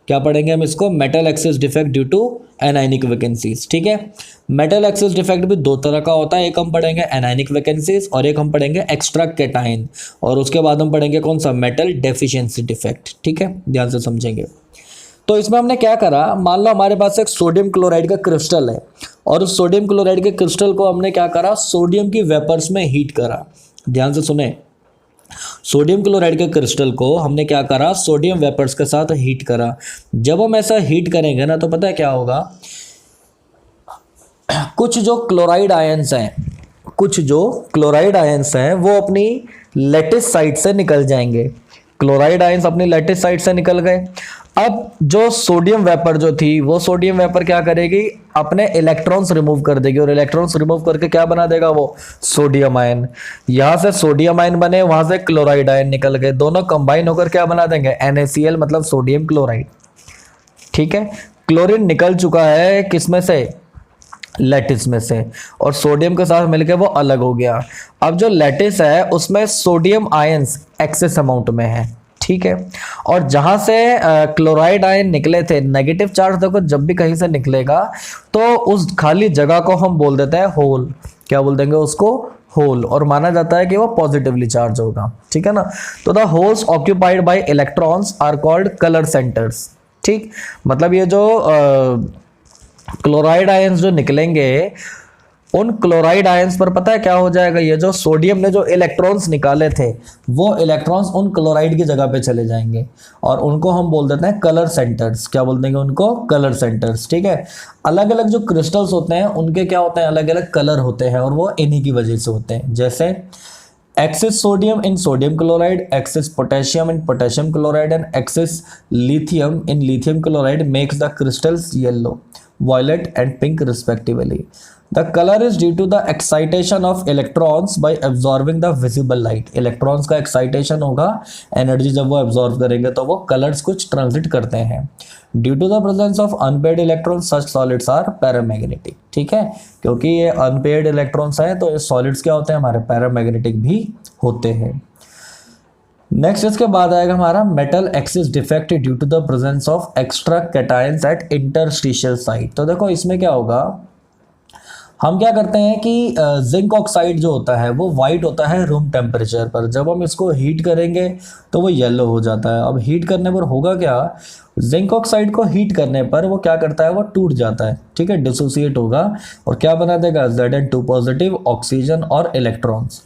क्या पढ़ेंगे हम इसको, metal excess defect due to anionic vacancies. ठीक है, मेटल एक्सिस डिफेक्ट भी दो तरह का होता है, एक हम पढ़ेंगे एनायनिक वैकेंसीज और एक हम पढ़ेंगे एक्स्ट्रा कैटाइन, और उसके बाद हम पढ़ेंगे कौन सा, मेटल डेफिशिएंसी डिफेक्ट। ठीक है, ध्यान से समझेंगे। तो इसमें हमने क्या करा, मान लो हमारे पास एक सोडियम क्लोराइड का क्रिस्टल है और उस सोडियम क्लोराइड के क्रिस्टल को हमने क्या करा, सोडियम की वेपर्स में हीट करा। ध्यान से सुने, सोडियम क्लोराइड के क्रिस्टल को हमने क्या करा, सोडियम वेपर्स के साथ हीट करा। जब हम ऐसा हीट करेंगे ना तो पता है क्या होगा, कुछ जो क्लोराइड आयंस हैं वो अपनी लैटिस साइड से निकल जाएंगे। क्लोराइड आयंस अपनी लैटिस साइड से निकल गए। अब जो सोडियम वेपर जो थी वो सोडियम वेपर क्या करेगी, अपने इलेक्ट्रॉन्स रिमूव कर देगी और इलेक्ट्रॉन्स रिमूव करके क्या बना देगा, वो सोडियम आयन। यहां से सोडियम आयन बने, वहां से क्लोराइड आयन निकल गए, दोनों कंबाइन होकर क्या बना देंगे, NaCl मतलब सोडियम क्लोराइड। ठीक है, क्लोरीन निकल चुका है किसमें से, लैटिस में से, और सोडियम के साथ मिलकर वो अलग हो गया। अब जो लैटिस है उसमें सोडियम आयंस एक्सेस अमाउंट में है। ठीक है, और जहां से क्लोराइड आयन निकले थे, नेगेटिव चार्ज देखो जब भी कहीं से निकलेगा तो उस खाली जगह को हम बोल देते हैं होल। क्या बोल देंगे उसको, होल, और माना जाता है कि वो पॉजिटिवली चार्ज होगा। ठीक है ना, तो the holes occupied by electrons are called colour centres. ठीक, मतलब ये जो क्लोराइड आयंस जो निकलेंगे उन क्लोराइड आयंस पर पता है क्या हो जाएगा, ये जो सोडियम ने जो इलेक्ट्रॉन्स निकाले थे वो इलेक्ट्रॉन्स उन क्लोराइड की जगह पे चले जाएंगे और उनको हम बोल देते हैं कलर सेंटर्स। क्या बोल देंगे उनको, कलर सेंटर्स। ठीक है, अलग अलग जो क्रिस्टल्स होते हैं उनके क्या होते हैं, अलग अलग कलर होते हैं और वो इन्हीं की वजह से होते हैं। जैसे excess sodium in sodium chloride, excess potassium in potassium chloride and excess lithium in lithium chloride makes the crystals yellow, violet and pink respectively. The color is due to the excitation of electrons by absorbing the visible light. Electrons का excitation होगा, energy जब वो absorb करेंगे तो वो colors कुछ transit करते हैं। Due to the presence of unpaired electrons, such solids are paramagnetic. ठीक है, क्योंकि ये unpaired electrons हैं तो ये solids क्या होते हैं, हमारे paramagnetic भी होते हैं। नेक्स्ट इसके बाद आएगा हमारा metal excess defect due to the presence of extra cations at interstitial site. तो देखो इसमें क्या होगा, हम क्या करते हैं कि जिंक ऑक्साइड जो होता है वो वाइट होता है रूम टेम्परेचर पर, जब हम इसको हीट करेंगे तो वो येलो हो जाता है। अब हीट करने पर होगा क्या, जिंक ऑक्साइड को हीट करने पर वो क्या करता है, वो टूट जाता है। ठीक है, डिसोसिएट होगा और क्या बना देगा, Zn2 पॉजिटिव ऑक्सीजन और इलेक्ट्रॉन्स।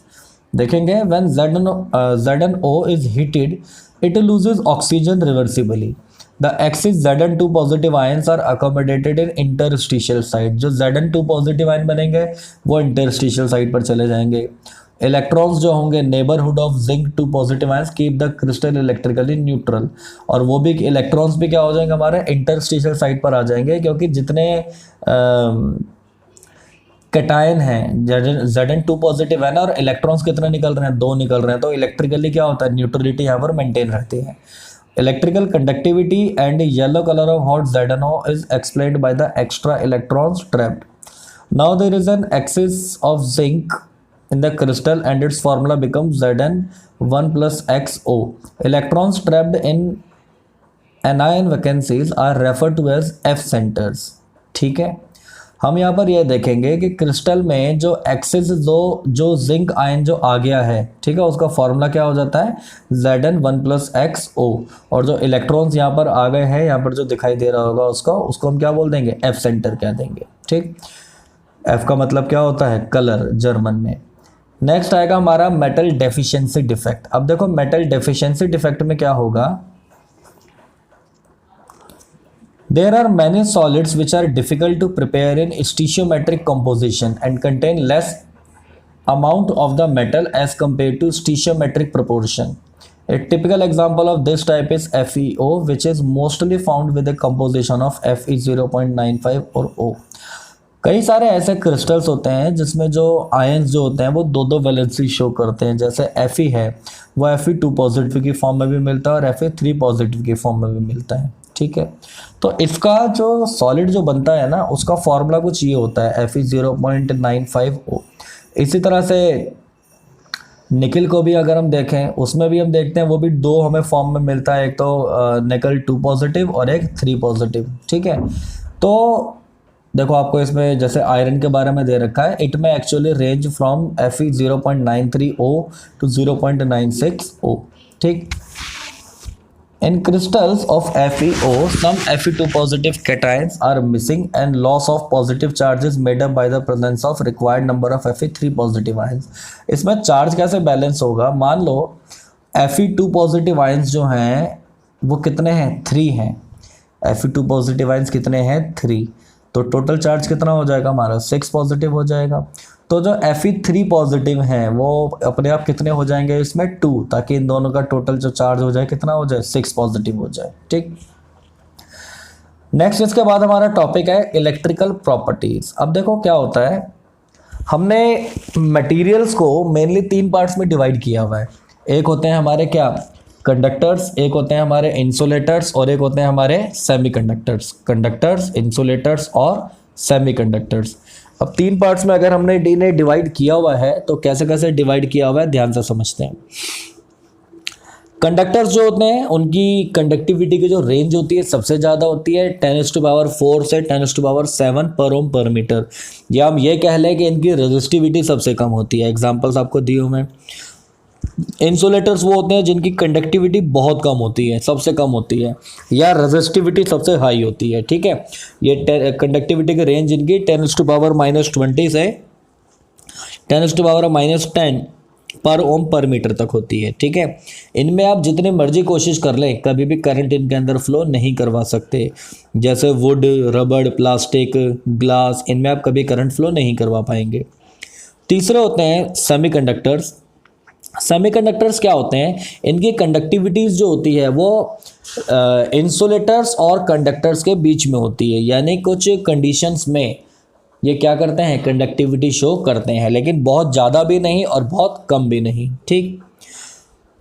देखेंगे when ZnO is heated it loses oxygen reversibly. The excess Zn2 positive ions are accommodated in interstitial site. जो Zn2 पॉजिटिव आयन बनेंगे वो इंटरस्टिशियल साइट पर चले जाएंगे। इलेक्ट्रॉन्स जो होंगे neighbourhood of zinc 2 positive ions keep the crystal electrically neutral, और वो भी इलेक्ट्रॉन्स भी क्या हो जाएंगे, हमारे इंटरस्टिशियल साइट पर आ जाएंगे, क्योंकि जितने कैटायन है Zn2 पॉजिटिव है ना, और इलेक्ट्रॉन्स कितने निकल रहे हैं, 2 निकल रहे हैं, तो इलेक्ट्रिकली क्या होता है, न्यूट्रलिटी यहाँ पर मेंटेन रहती है। Electrical conductivity and yellow colour of hot ZnO is explained by the extra electrons trapped. Now there is an excess of zinc in the crystal and its formula becomes Zn1 plus XO. Electrons trapped in anion vacancies are referred to as F centers. ठीक है, हम यहाँ पर यह देखेंगे कि crystal में जो एक्सिस जो जिंक आयन जो आ गया है, ठीक है, उसका फॉर्मूला क्या हो जाता है, Zn1+xO। और जो इलेक्ट्रॉन्स यहाँ पर आ गए हैं, यहाँ पर जो दिखाई दे रहा होगा उसको हम क्या बोल देंगे, F सेंटर कह देंगे। ठीक, F का मतलब क्या होता है, कलर, जर्मन में। नेक्स्ट आएगा हमारा मेटल डेफिशिएंसी डिफेक्ट। अब देखो मेटल डेफिशिएंसी डिफेक्ट में क्या होगा, there are many solids which are difficult to prepare in stoichiometric composition and contain less amount of the metal as compared to stoichiometric proportion. A typical example of this type is FeO, which is mostly found with a composition of Fe0.95 और O। कई सारे ऐसे crystals होते हैं जिसमें जो ions जो होते हैं वो दो दो वैलेंसी शो करते हैं। जैसे Fe है वो Fe2 पॉजिटिव की फॉर्म में भी मिलता है और Fe3 पॉजिटिव की फॉर्म में भी मिलता है। ठीक है, तो इसका जो सॉलिड जो बनता है ना, उसका फॉर्मूला कुछ ये होता है, Fe0.95O। इसी तरह से निकल को भी अगर हम देखें, उसमें भी हम देखते हैं वो भी दो हमें फॉर्म में मिलता है, एक तो निकल 2 पॉजिटिव और एक 3 पॉजिटिव। ठीक है, तो देखो आपको इसमें जैसे आयरन के बारे में दे रखा है, इट में actually range from Fe0.93O to 0.96O। ठीक, in crystals of FeO some Fe2 positive cations are missing and loss of positive charge is made up by the presence of required number of Fe3 positive ions। इसमें charge कैसे balance होगा, मान लो Fe2 positive ions जो हैं वो कितने हैं, 3 हैं। Fe2 पॉजिटिव आयंस कितने हैं, 3, तो टोटल चार्ज कितना हो जाएगा हमारा, 6 पॉजिटिव हो जाएगा। तो जो Fe3 पॉजिटिव हैं वो अपने आप कितने हो जाएंगे इसमें, 2, ताकि इन दोनों का टोटल जो चार्ज हो जाए कितना हो जाए, 6 पॉजिटिव हो जाए। ठीक, नेक्स्ट इसके बाद हमारा टॉपिक है इलेक्ट्रिकल प्रॉपर्टीज। अब देखो क्या होता है, हमने मटेरियल्स को मेनली 3 पार्ट्स में डिवाइड किया हुआ है। एक होते हैं हमारे क्या, कंडक्टर्स, एक होते हैं हमारे इंसुलेटर्स और एक होते हैं हमारे सेमीकंडक्टर्स। कंडक्टर्स, इंसुलेटर्स और सेमीकंडक्टर्स। अब 3 पार्ट्स में अगर हमने इन्हें डिवाइड किया हुआ है तो कैसे कैसे डिवाइड किया हुआ है ध्यान से समझते हैं। कंडक्टर्स जो होते हैं उनकी कंडक्टिविटी की जो रेंज होती है सबसे ज़्यादा होती है 10⁴ से 10⁷ पर ओम पर मीटर, या हम ये कह लें कि इनकी रेजिस्टिविटी सबसे कम होती है। एग्जांपल्स आपको दिए हुए हैं। इंसुलेटर्स वो होते हैं जिनकी कंडक्टिविटी बहुत कम होती है, सबसे कम होती है, या रेजिस्टिविटी सबसे हाई होती है। ठीक है, ये कंडक्टिविटी की रेंज इनकी 10⁻⁻20 से 10⁻⁻10 पर ओम पर मीटर तक होती है। ठीक है, इनमें आप जितनी मर्जी कोशिश कर लें कभी भी करंट इनके अंदर फ्लो नहीं करवा सकते। जैसे वुड, रबड़, प्लास्टिक, ग्लास, इनमें आप कभी करंट फ्लो नहीं करवा पाएंगे। तीसरे होते हैं सेमीकंडक्टर्स। सेमीकंडक्टर्स क्या होते हैं, इनकी कंडक्टिविटीज़ जो होती है वो इंसुलेटर्स और कंडक्टर्स के बीच में होती है, यानी कुछ कंडीशंस में ये क्या करते हैं, कंडक्टिविटी शो करते हैं, लेकिन बहुत ज़्यादा भी नहीं और बहुत कम भी नहीं। ठीक,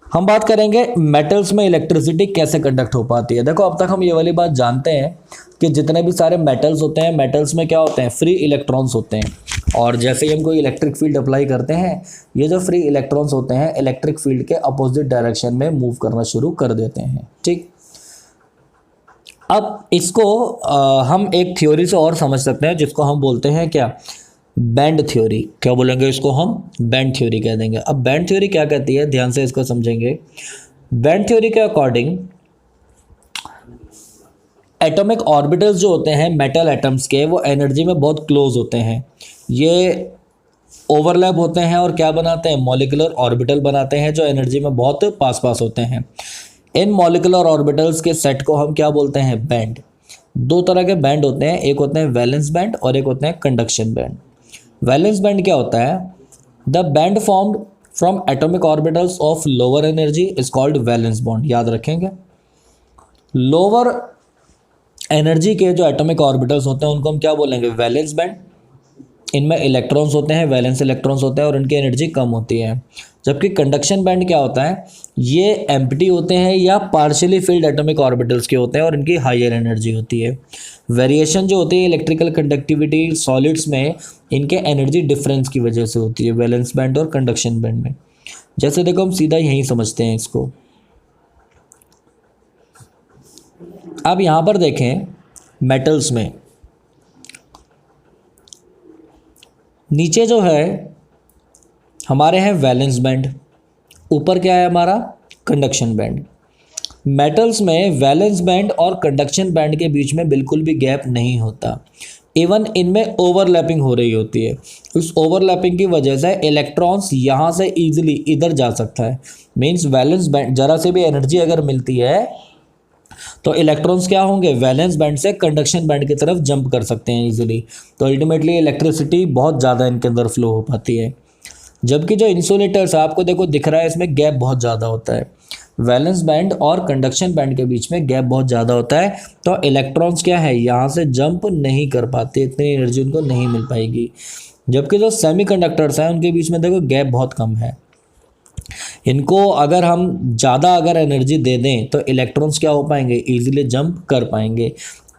हम बात करेंगे मेटल्स में इलेक्ट्रिसिटी कैसे कंडक्ट हो पाती है। देखो अब तक हम ये वाली बात जानते हैं कि जितने भी सारे मेटल्स होते हैं, मेटल्स में क्या होते हैं, फ्री इलेक्ट्रॉन्स होते हैं, और जैसे ही हम कोई इलेक्ट्रिक फील्ड अप्लाई करते हैं, ये जो फ्री इलेक्ट्रॉन्स होते हैं इलेक्ट्रिक फील्ड के अपोजिट डायरेक्शन में मूव करना शुरू कर देते हैं। ठीक, अब इसको हम एक थ्योरी से और समझ सकते हैं जिसको हम बोलते हैं क्या, बैंड थ्योरी। क्या बोलेंगे इसको हम, बैंड थ्योरी कह देंगे। अब बैंड थ्योरी क्या कहती है, ध्यान से इसको समझेंगे। बैंड थ्योरी के अकॉर्डिंग एटॉमिक ऑर्बिटल्स जो होते हैं मेटल एटम्स के, वो एनर्जी में बहुत क्लोज होते हैं। ये ओवरलैप होते हैं और क्या बनाते हैं, मॉलिक्यूलर ऑर्बिटल बनाते हैं जो एनर्जी में बहुत पास पास होते हैं। इन मॉलिक्यूलर ऑर्बिटल्स के सेट को हम क्या बोलते हैं, बैंड। 2 तरह के बैंड होते हैं, एक होते हैं वैलेंस बैंड और एक होते हैं कंडक्शन बैंड। वैलेंस बैंड क्या होता है, the band formed from atomic orbitals of lower energy is called valence bond. याद रखेंगे, लोअर एनर्जी के जो एटॉमिक ऑर्बिटल्स होते हैं उनको हम क्या बोलेंगे, वैलेंस बैंड। इनमें इलेक्ट्रॉन्स होते हैं, वैलेंस इलेक्ट्रॉन्स होते हैं और उनकी एनर्जी कम होती है। जबकि कंडक्शन बैंड क्या होता है, ये एम्प्टी होते हैं या पार्शियली फिल्ड एटॉमिक ऑर्बिटल्स के होते हैं और इनकी हायर एनर्जी होती है। वेरिएशन जो होती है इलेक्ट्रिकल कंडक्टिविटी सॉलिड्स में, इनके एनर्जी डिफरेंस की वजह से होती है, वैलेंस बैंड और कंडक्शन बैंड में। जैसे देखो हम सीधा यहीं समझते हैं इसको। अब यहाँ पर देखें मेटल्स में नीचे जो है हमारे हैं वैलेंस बैंड, ऊपर क्या है हमारा कंडक्शन बैंड। मेटल्स में वैलेंस बैंड और कंडक्शन बैंड के बीच में बिल्कुल भी गैप नहीं होता, इवन इनमें ओवरलैपिंग हो रही होती है। उस ओवरलैपिंग की वजह से इलेक्ट्रॉन्स यहाँ से ईजिली इधर जा सकता है। मीन्स वैलेंस बैंड, ज़रा से भी एनर्जी अगर मिलती है तो इलेक्ट्रॉन्स क्या होंगे, वैलेंस बैंड से कंडक्शन बैंड की तरफ जंप कर सकते हैं इजीली। तो अल्टीमेटली इलेक्ट्रिसिटी बहुत ज़्यादा इनके अंदर फ्लो हो पाती है। जबकि जो इंसुलेटर्स है, आपको देखो दिख रहा है, इसमें गैप बहुत ज़्यादा होता है। वैलेंस बैंड और कंडक्शन बैंड के बीच में गैप बहुत ज़्यादा होता है, तो इलेक्ट्रॉन्स क्या है, यहाँ से जंप नहीं कर पाते, इतनी एनर्जी उनको नहीं मिल पाएगी। जबकि जो सेमीकंडक्टर्स हैं उनके बीच में देखो गैप बहुत कम है। इनको अगर हम ज़्यादा अगर एनर्जी दे दें तो इलेक्ट्रॉन्स क्या हो पाएंगे, ईजिली जंप कर पाएंगे।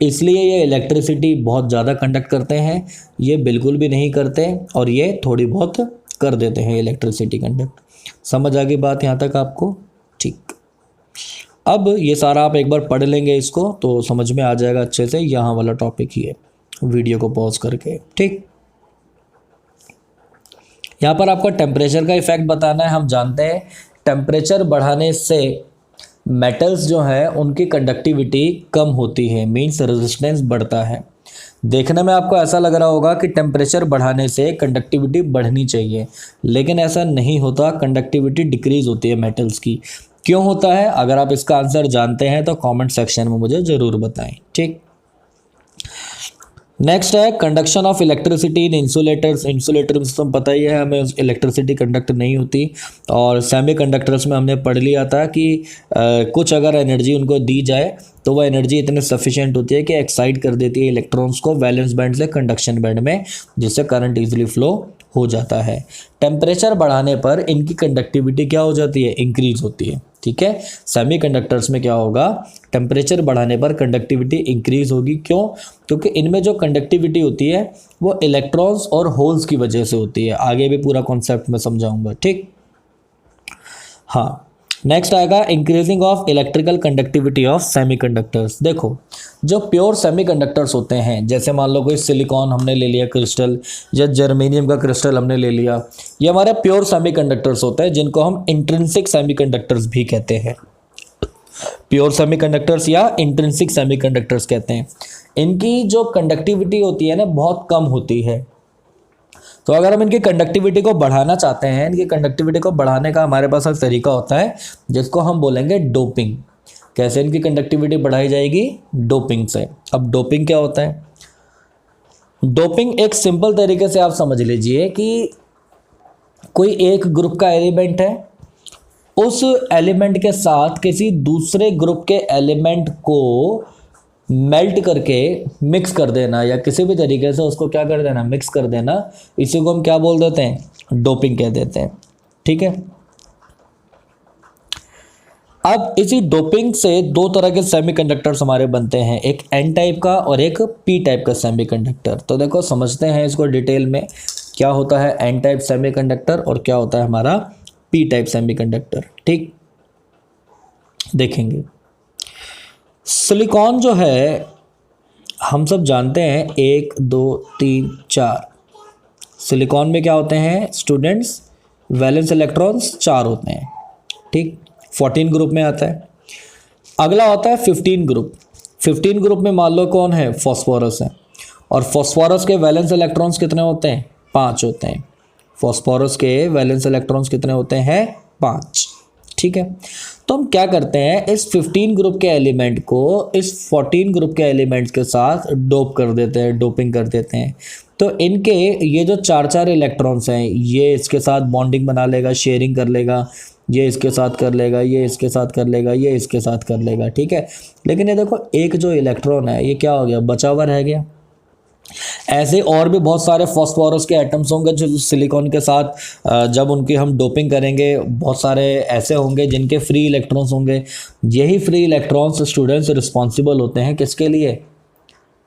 इसलिए ये इलेक्ट्रिसिटी बहुत ज़्यादा कंडक्ट करते हैं, ये बिल्कुल भी नहीं करते, और ये थोड़ी बहुत कर देते हैं इलेक्ट्रिसिटी कंडक्ट। समझ आ गई बात यहाँ तक आपको? ठीक। अब ये सारा आप एक बार पढ़ लेंगे इसको तो समझ में आ जाएगा अच्छे से, यहाँ वाला टॉपिक ही है, वीडियो को पॉज करके। ठीक, यहाँ पर आपको टेम्परेचर का इफेक्ट बताना है। हम जानते हैं टेम्परेचर बढ़ाने से मेटल्स जो है उनकी कंडक्टिविटी कम होती है, मीन्स रेजिस्टेंस बढ़ता है। देखने में आपको ऐसा लग रहा होगा कि टेम्परेचर बढ़ाने से कंडक्टिविटी बढ़नी चाहिए, लेकिन ऐसा नहीं होता, कंडक्टिविटी डिक्रीज होती है मेटल्स की। क्यों होता है? अगर आप इसका आंसर जानते हैं तो कमेंट सेक्शन में मुझे ज़रूर बताएं। ठीक, नेक्स्ट है conduction of electricity in insulators. Insulators तो पता ही है हमें, इलेक्ट्रिसिटी कंडक्ट नहीं होती। और सेमी कंडक्टर्स में हमने पढ़ लिया था कि कुछ अगर एनर्जी उनको दी जाए तो वह एनर्जी इतनी सफिशिएंट होती है कि एक्साइट कर देती है इलेक्ट्रॉन्स को वैलेंस बैंड से कंडक्शन बैंड में, जिससे करंट इजीली फ्लो हो जाता है। टेम्परेचर बढ़ाने पर इनकी कंडक्टिविटी क्या हो जाती है, इंक्रीज होती है। ठीक है, सेमी कंडक्टर्स में क्या होगा, टेम्परेचर बढ़ाने पर कंडक्टिविटी इंक्रीज होगी। क्यों? क्योंकि इनमें जो कंडक्टिविटी होती है वो इलेक्ट्रॉन्स और होल्स की वजह से होती है। आगे भी पूरा कॉन्सेप्ट मैं समझाऊंगा। ठीक, हाँ। नेक्स्ट आएगा increasing of electrical conductivity of semiconductors. देखो, जो प्योर सेमीकंडक्टर्स होते हैं, जैसे मान लो कोई सिलिकॉन हमने ले लिया क्रिस्टल, या जर्मेनियम का क्रिस्टल हमने ले लिया, ये हमारे प्योर सेमीकंडक्टर्स होते हैं, जिनको हम इंट्रिंसिक सेमीकंडक्टर्स भी कहते हैं। प्योर सेमीकंडक्टर्स या इंट्रिंसिक सेमीकंडक्टर्स कहते हैं। इनकी जो कंडक्टिविटी होती है ना, बहुत कम होती है। तो अगर हम इनकी कंडक्टिविटी को बढ़ाना चाहते हैं, इनकी कंडक्टिविटी को बढ़ाने का हमारे पास एक तरीका होता है जिसको हम बोलेंगे डोपिंग। कैसे इनकी कंडक्टिविटी बढ़ाई जाएगी? डोपिंग से। अब डोपिंग क्या होता है? डोपिंग एक सिंपल तरीके से आप समझ लीजिए कि कोई एक ग्रुप का एलिमेंट है, उस एलिमेंट के साथ किसी दूसरे ग्रुप के एलिमेंट को मेल्ट करके मिक्स कर देना, या किसी भी तरीके से उसको क्या कर देना, मिक्स कर देना। इसी को हम क्या बोल देते हैं? डोपिंग कह देते हैं। ठीक है, अब इसी डोपिंग से दो तरह के सेमीकंडक्टर्स हमारे बनते हैं, एक एन टाइप का और एक पी टाइप का सेमीकंडक्टर। तो देखो समझते हैं इसको डिटेल में, क्या होता है एन टाइप सेमीकंडक्टर और क्या होता है हमारा पी टाइप सेमीकंडक्टर। ठीक, देखेंगे। सिलिकॉन जो है हम सब जानते हैं 1 2 3 4। सिलिकॉन में क्या होते हैं स्टूडेंट्स? वैलेंस इलेक्ट्रॉन्स 4 होते हैं। ठीक, 14 ग्रुप में आता है। अगला होता है 15 ग्रुप। 15 ग्रुप में मान लो कौन है? फॉस्फोरस है। और फॉस्फोरस के वैलेंस इलेक्ट्रॉन्स कितने होते हैं? 5 होते हैं। फॉस्फोरस के वैलेंस इलेक्ट्रॉन्स कितने होते हैं? 5। ठीक है, तो हम क्या करते हैं, इस 15 ग्रुप के एलिमेंट को इस 14 ग्रुप के एलिमेंट्स के साथ डोप कर देते हैं, डोपिंग कर देते हैं। तो इनके ये जो 4 इलेक्ट्रॉन्स हैं, ये इसके साथ बॉन्डिंग बना लेगा, शेयरिंग कर लेगा, ये इसके साथ कर लेगा, ये इसके साथ कर लेगा, ये इसके साथ कर लेगा। ठीक है, लेकिन ये देखो एक जो इलेक्ट्रॉन है ये क्या हो गया? बचा हुआ रह गया। ऐसे और भी बहुत सारे फॉस्फोरस के एटम्स होंगे जो सिलिकॉन के साथ जब उनकी हम डोपिंग करेंगे, बहुत सारे ऐसे होंगे जिनके फ्री इलेक्ट्रॉन्स होंगे। यही फ्री इलेक्ट्रॉन्स स्टूडेंट्स रिस्पॉन्सिबल होते हैं किसके लिए?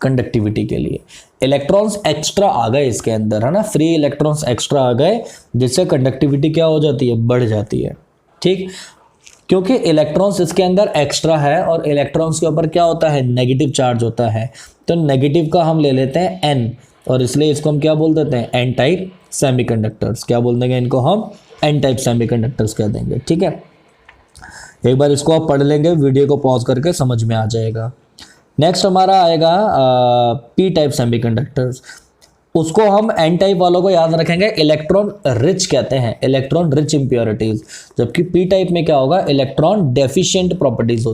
कंडक्टिविटी के लिए। इलेक्ट्रॉन्स एक्स्ट्रा आ गए इसके अंदर, है ना, फ्री इलेक्ट्रॉन्स एक्स्ट्रा आ गए, जिससे कंडक्टिविटी क्या हो जाती है? बढ़ जाती है। ठीक, क्योंकि इलेक्ट्रॉन्स इसके अंदर एक्स्ट्रा है और इलेक्ट्रॉन्स के ऊपर क्या होता है? नेगेटिव चार्ज होता है। तो नेगेटिव का हम ले लेते हैं n, और इसलिए इसको हम क्या बोल देते हैं, एन टाइप सेमीकंडक्टर्स। क्या बोल देंगे इनको हम, एन टाइप सेमीकंडक्टर्स कह देंगे। ठीक है, एक बार इसको आप पढ़ लेंगे, वीडियो को पॉज करके समझ में आ जाएगा। नेक्स्ट हमारा आएगा पी टाइप सेमीकंडक्टर्स। उसको हम एन टाइप वालों को याद रखेंगे, इलेक्ट्रॉन रिच कहते हैं, इलेक्ट्रॉन रिच इम्प्योरिटीज। जबकि पी टाइप में क्या होगा, इलेक्ट्रॉन डेफिशिएंट प्रॉपर्टीज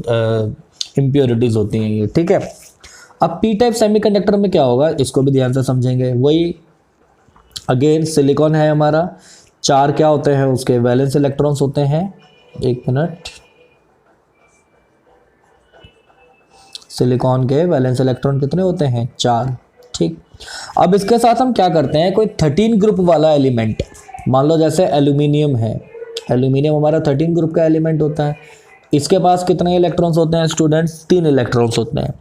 इम्प्योरिटीज होती हैं ये। ठीक है, अब पी टाइप सेमीकंडक्टर में क्या होगा, इसको भी ध्यान से समझेंगे। वही अगेन सिलिकॉन है हमारा, 4 क्या होते हैं उसके वैलेंस इलेक्ट्रॉन्स होते हैं, एक मिनट, सिलिकॉन के वैलेंस इलेक्ट्रॉन कितने होते हैं, 4। ठीक, अब इसके साथ हम क्या करते हैं, कोई 13 ग्रुप वाला एलिमेंट, मान लो जैसे एल्यूमिनियम है, एल्यूमिनियम हमारा 13 ग्रुप का एलिमेंट होता है। इसके पास कितने इलेक्ट्रॉन्स होते हैं स्टूडेंट्स, 3 इलेक्ट्रॉन्स होते हैं।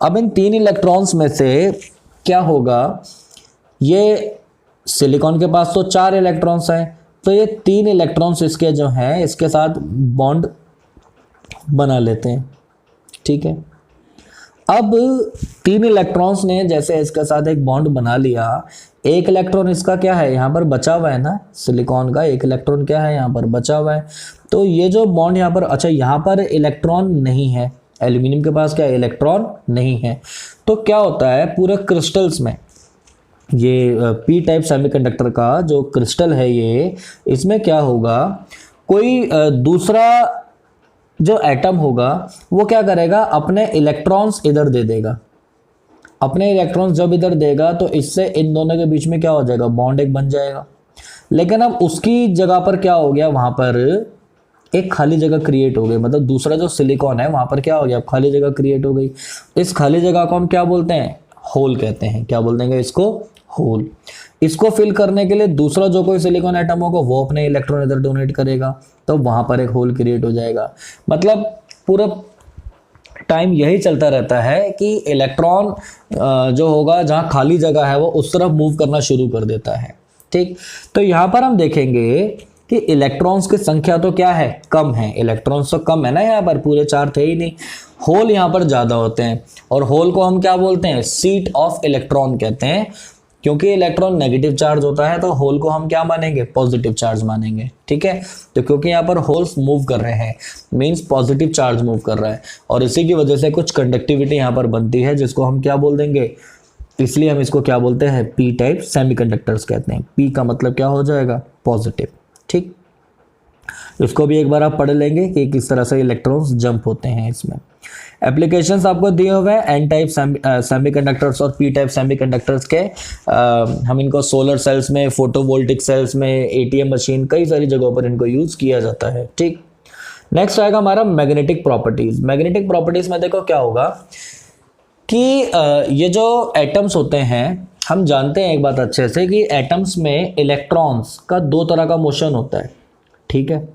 अब इन 3 इलेक्ट्रॉन्स में से क्या होगा, ये सिलिकॉन के पास तो 4 इलेक्ट्रॉन्स हैं, तो ये 3 इलेक्ट्रॉन्स इसके जो हैं इसके साथ बॉन्ड बना लेते हैं। ठीक है, अब 3 इलेक्ट्रॉन्स ने जैसे इसके साथ एक बॉन्ड बना लिया, एक इलेक्ट्रॉन इसका क्या है यहाँ पर बचा हुआ है ना, सिलिकॉन का एक इलेक्ट्रॉन क्या है यहाँ पर बचा हुआ है। तो ये जो बॉन्ड यहाँ पर, अच्छा यहाँ पर इलेक्ट्रॉन नहीं है, एल्यूमिनियम के पास क्या है, इलेक्ट्रॉन नहीं है। तो क्या होता है पूरे क्रिस्टल्स में, ये पी टाइप सेमीकंडक्टर का जो क्रिस्टल है ये, इसमें क्या होगा, कोई दूसरा जो एटम होगा वो क्या करेगा, अपने इलेक्ट्रॉन्स इधर दे देगा। अपने इलेक्ट्रॉन्स जब इधर देगा तो इससे इन दोनों के बीच में क्या हो जाएगा, बॉन्ड एक बन जाएगा। लेकिन अब उसकी जगह पर क्या हो गया, वहां पर एक खाली जगह क्रिएट हो गई, मतलब दूसरा जो सिलिकॉन है वहां पर क्या हो गया, खाली जगह क्रिएट हो गई। इस खाली जगह को हम क्या बोलते हैं, होल कहते हैं। क्या बोल देंगे इसको, होल। इसको फिल करने के लिए दूसरा जो कोई सिलिकॉन एटम होगा वो अपने इलेक्ट्रॉन इधर डोनेट करेगा, तो वहां पर एक होल क्रिएट हो जाएगा। मतलब पूरा टाइम यही चलता रहता है कि इलेक्ट्रॉन जो होगा जहां खाली जगह है वो उस तरफ मूव करना शुरू कर देता है। ठीक, तो यहां पर हम देखेंगे कि इलेक्ट्रॉन्स की संख्या तो क्या है, कम है, इलेक्ट्रॉन्स तो कम है ना, यहाँ पर पूरे 4 थे ही नहीं, होल यहाँ पर ज्यादा होते हैं। और होल को हम क्या बोलते हैं, सीट ऑफ इलेक्ट्रॉन कहते हैं, क्योंकि इलेक्ट्रॉन नेगेटिव चार्ज होता है तो होल को हम क्या मानेंगे, पॉजिटिव चार्ज मानेंगे। ठीक है, तो क्योंकि यहाँ पर होल्स मूव कर रहे हैं मींस पॉजिटिव चार्ज मूव कर रहा है, और इसी की वजह से कुछ कंडक्टिविटी यहाँ पर बनती है जिसको हम क्या बोल देंगे, इसलिए हम इसको क्या बोलते हैं, पी टाइप सेमीकंडक्टर्स कहते हैं। पी का मतलब क्या हो जाएगा, पॉजिटिव। ठीक, इसको भी एक बार आप पढ़ लेंगे कि किस तरह से इलेक्ट्रॉन्स जंप होते हैं इसमें। एप्लीकेशंस आपको दिए हुए हैं एन टाइप सेमीकंडक्टर्स और पी टाइप सेमीकंडक्टर्स के। हम इनको सोलर सेल्स में, फोटोवोल्टिक सेल्स में, एटीएम मशीन, कई सारी जगहों पर इनको यूज किया जाता है। ठीक, नेक्स्ट आएगा हमारा मैग्नेटिक प्रॉपर्टीज। मैग्नेटिक प्रॉपर्टीज में देखो क्या होगा कि ये जो एटम्स होते हैं, हम जानते हैं एक बात अच्छे से कि एटम्स में इलेक्ट्रॉन्स का 2 तरह का मोशन होता है। ठीक है,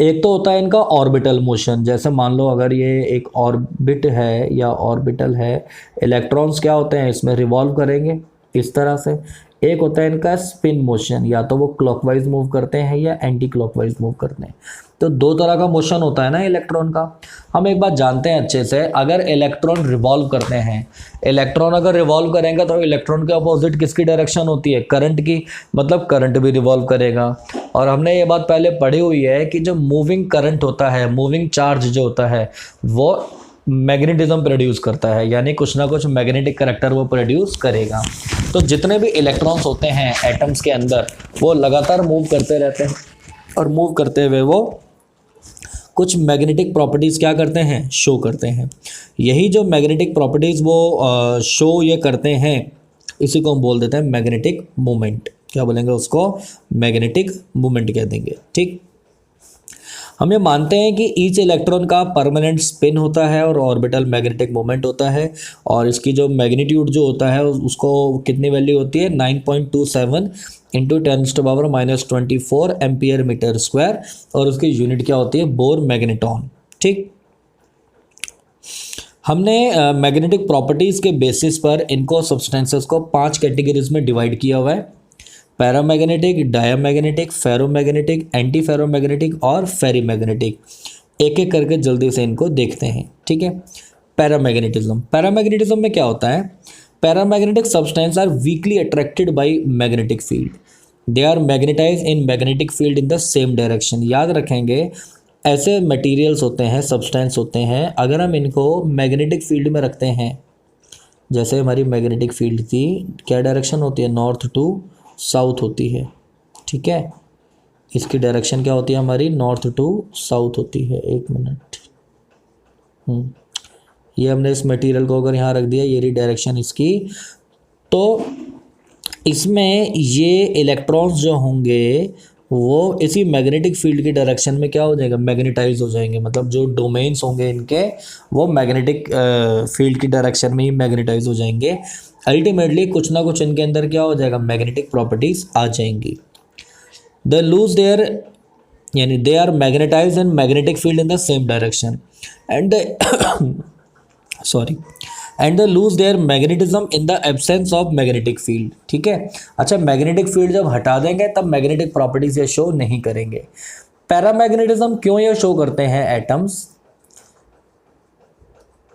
एक तो होता है इनका ऑर्बिटल मोशन, जैसे मान लो अगर ये एक ऑर्बिट है या ऑर्बिटल है, इलेक्ट्रॉन्स क्या होते हैं इसमें रिवॉल्व करेंगे इस तरह से। एक होता है इनका स्पिन मोशन, या तो वो क्लॉकवाइज मूव करते हैं या एंटी क्लॉकवाइज मूव करते हैं। तो 2 तरह का मोशन होता है ना इलेक्ट्रॉन का। हम एक बात जानते हैं अच्छे से, अगर इलेक्ट्रॉन रिवॉल्व करते हैं, इलेक्ट्रॉन अगर रिवॉल्व करेंगे तो इलेक्ट्रॉन के अपोजिट किसकी डायरेक्शन होती है, करंट की, मतलब करंट भी रिवॉल्व करेगा। और हमने ये बात पहले पढ़ी हुई है कि जो मूविंग करंट होता है, मूविंग चार्ज जो होता है, वो मैग्नेटिज्म प्रोड्यूस करता है, यानी कुछ ना कुछ मैग्नेटिक करैक्टर वो प्रोड्यूस करेगा। तो जितने भी इलेक्ट्रॉन्स होते हैं एटम्स के अंदर वो लगातार मूव करते रहते हैं, और मूव करते हुए वो कुछ मैग्नेटिक प्रॉपर्टीज़ क्या करते हैं, शो करते हैं। यही जो मैग्नेटिक प्रॉपर्टीज़ वो शो ये करते हैं, इसी को हम बोल देते हैं मैग्नेटिक मोमेंट। क्या बोलेंगे उसको, मैग्नेटिक मोमेंट कह देंगे। ठीक, हम ये मानते हैं कि ईच इलेक्ट्रॉन का परमानेंट स्पिन होता है और ऑर्बिटल मैग्नेटिक मोमेंट होता है, और इसकी जो मैग्नीट्यूड जो होता है उसको कितनी वैल्यू होती है, 9.27 इंटू 10⁻⁻24 एम्पियर मीटर स्क्वायर, और उसकी यूनिट क्या होती है, बोर मैग्नेटॉन। ठीक, हमने मैग्नेटिक प्रॉपर्टीज़ के बेसिस पर इनको सब्सटेंसेस को 5 कैटेगरीज में डिवाइड किया हुआ है, paramagnetic, diamagnetic, ferromagnetic, anti ferromagnetic और फेरीमैग्नेटिक। एक एक करके जल्दी से इनको देखते हैं। ठीक है, पैरामैग्नेटिज्म। पैरामैग्नेटिज्म में क्या होता है, paramagnetic substance are weakly attracted by magnetic field, they are magnetise in magnetic field in the same direction. याद रखेंगे ऐसे मटेरियल्स होते हैं, सब्सटेंस होते हैं, अगर हम इनको मैग्नेटिक फील्ड में रखते हैं, जैसे हमारी मैग्नेटिक फील्ड की क्या डायरेक्शन होती है, नॉर्थ टू साउथ होती है, ठीक है, इसकी डायरेक्शन क्या होती है हमारी, नॉर्थ टू साउथ होती है। एक मिनट, ये हमने इस मटेरियल को अगर यहाँ रख दिया, ये रही डायरेक्शन इसकी, तो इसमें ये इलेक्ट्रॉन्स जो होंगे वो इसी मैग्नेटिक फील्ड की डायरेक्शन में क्या हो जाएगा, मैग्नेटाइज हो जाएंगे। मतलब जो डोमेन्स होंगे इनके वो मैग्नेटिक फील्ड की डायरेक्शन में ही मैग्नेटाइज हो जाएंगे। अल्टीमेटली कुछ ना कुछ इनके अंदर क्या हो जाएगा, मैग्नेटिक प्रॉपर्टीज आ जाएंगी। द लूज देयर यानी they are magnetise in magnetic field in the same direction and and the lose their magnetism in the absence of magnetic field. ठीक है, अच्छा मैग्नेटिक फील्ड जब हटा देंगे तब मैग्नेटिक प्रॉपर्टीज ये शो नहीं करेंगे। पैरामैग्नेटिज्म क्यों ये शो करते हैं एटम्स,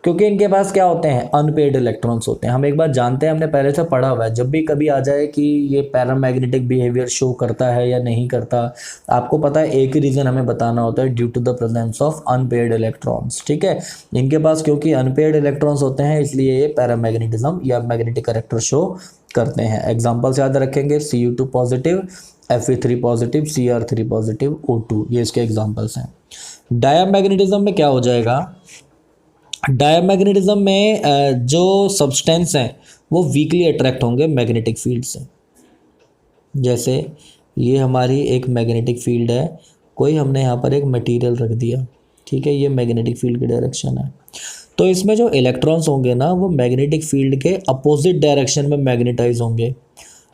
क्योंकि इनके पास क्या होते हैं, अनपेड इलेक्ट्रॉन्स होते हैं। हम एक बात जानते हैं, हमने पहले से पढ़ा हुआ है, जब भी कभी आ जाए कि ये पैरामैग्नेटिक बिहेवियर शो करता है या नहीं करता, आपको पता है एक ही रीज़न हमें बताना होता है, due to the presence of unpaired electrons. ठीक है, इनके पास क्योंकि अनपेड इलेक्ट्रॉन्स होते हैं इसलिए ये पैरामैग्नेटिज्म या मैग्नेटिक कैरेक्टर शो करते हैं। एग्जाम्पल्स याद रखेंगे, Cu2 positive, Fe3 positive, Cr3 positive, O2, ये इसके एग्जाम्पल्स हैं। डायामैग्नेटिज्म में क्या हो जाएगा, डायामैग्नेटिज्म में जो सब्सटेंस हैं वो वीकली अट्रैक्ट होंगे मैग्नेटिक फील्ड से। जैसे ये हमारी एक मैग्नेटिक फील्ड है, कोई हमने यहाँ पर एक मटेरियल रख दिया, ठीक है, ये मैग्नेटिक फील्ड की डायरेक्शन है, तो इसमें जो इलेक्ट्रॉन्स होंगे ना वो मैग्नेटिक फील्ड के अपोजिट डायरेक्शन में मैग्नेटाइज होंगे।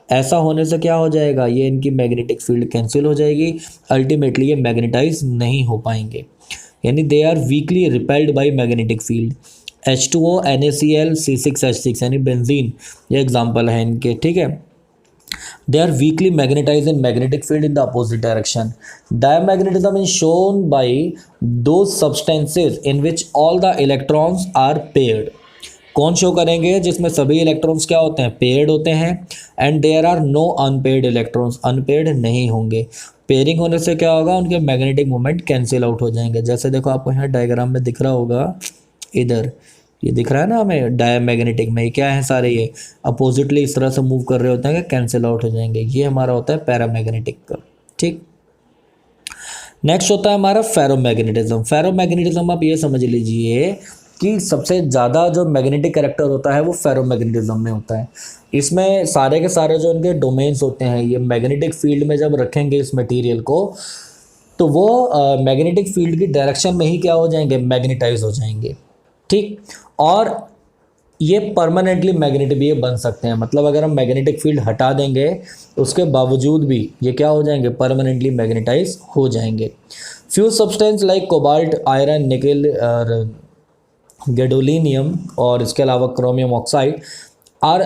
ऐसा होने से क्या हो जाएगा, ये इनकी मैग्नेटिक फील्ड कैंसिल हो जाएगी, अल्टीमेटली ये मैग्नेटाइज नहीं हो पाएंगे, यानी they are weakly repelled by magnetic field. H2O, NaCl, C6H6 यानी बेंजीन, ये एग्जांपल है इनके। ठीक है, they are weakly magnetise in magnetic field in the opposite direction. Diamagnetism is shown by those substances in which all the electrons are paired. कौन show करेंगे, जिसमें सभी इलेक्ट्रॉन्स क्या होते हैं, पेयर्ड होते हैं, and there are no unpaired electrons, unpaired नहीं होंगे। पेयरिंग होने से क्या होगा, उनके मैग्नेटिक मोमेंट कैंसिल आउट हो जाएंगे। जैसे देखो आपको यहाँ डायग्राम में दिख रहा होगा, इधर ये दिख रहा है ना हमें, डायमैग्नेटिक में ये क्या है, सारे ये अपोजिटली इस तरह से मूव कर रहे होते हैं कि कैंसिल आउट हो जाएंगे। ये हमारा होता है पैरामैग्नेटिक का। ठीक, नेक्स्ट होता है हमारा फेरोमैग्नेटिज्म। फेरोमैग्नेटिज्म आप ये समझ लीजिए कि सबसे ज़्यादा जो मैग्नेटिक कैरेक्टर होता है वो फेरोमैग्नेटिज्म में होता है। इसमें सारे के सारे जो इनके डोमेन्स होते हैं, ये मैग्नेटिक फील्ड में जब रखेंगे इस मटेरियल को, तो वो मैग्नेटिक फील्ड की डायरेक्शन में ही क्या हो जाएंगे, मैग्नेटाइज हो जाएंगे। ठीक, और ये परमानेंटली मैग्नेट भी ये बन सकते हैं। मतलब अगर हम मैग्नेटिक फील्ड हटा देंगे उसके बावजूद भी ये क्या हो जाएंगे, परमानेंटली मैग्नेटाइज हो जाएंगे। Few substance like cobalt, iron, nickel और गैडोलिनियम और इसके अलावा chromium oxide are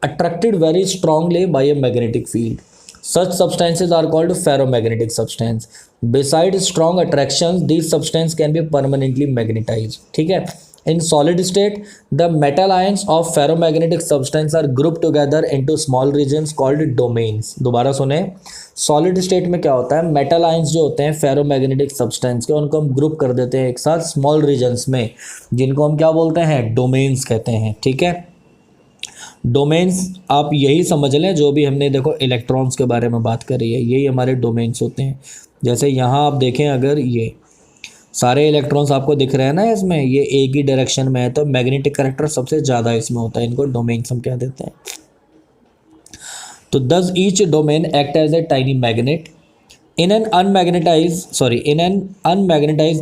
attracted very strongly by a magnetic field. Such substances are called ferromagnetic substance. Besides strong attractions, these substances can be permanently magnetized. ठीक है, in solid state, the metal ions of ferromagnetic substance are grouped together into small regions called domains. दोबारा सुने, solid state में क्या होता है, metal ions जो होते हैं फेरोमैग्नेटिक सब्सटेंस के, उनको हम ग्रुप कर देते हैं एक साथ स्मॉल रीजन्स में, जिनको हम क्या बोलते हैं, डोमेन्स कहते हैं। ठीक है, डोमेन्स आप यही समझ लें, जो भी हमने देखो इलेक्ट्रॉन्स के बारे में बात करी है, यही हमारे डोमेन्स होते हैं। जैसे यहाँ आप देखें, अगर ये सारे इलेक्ट्रॉन्स आपको दिख रहे हैं ना, इसमें ये एक ही डायरेक्शन में है, तो मैग्नेटिक कैरेक्टर सबसे ज़्यादा इसमें होता है, इनको डोमेन्स हम क्या देते हैं। तो does each domain act as a tiny magnet? In an unmagnetized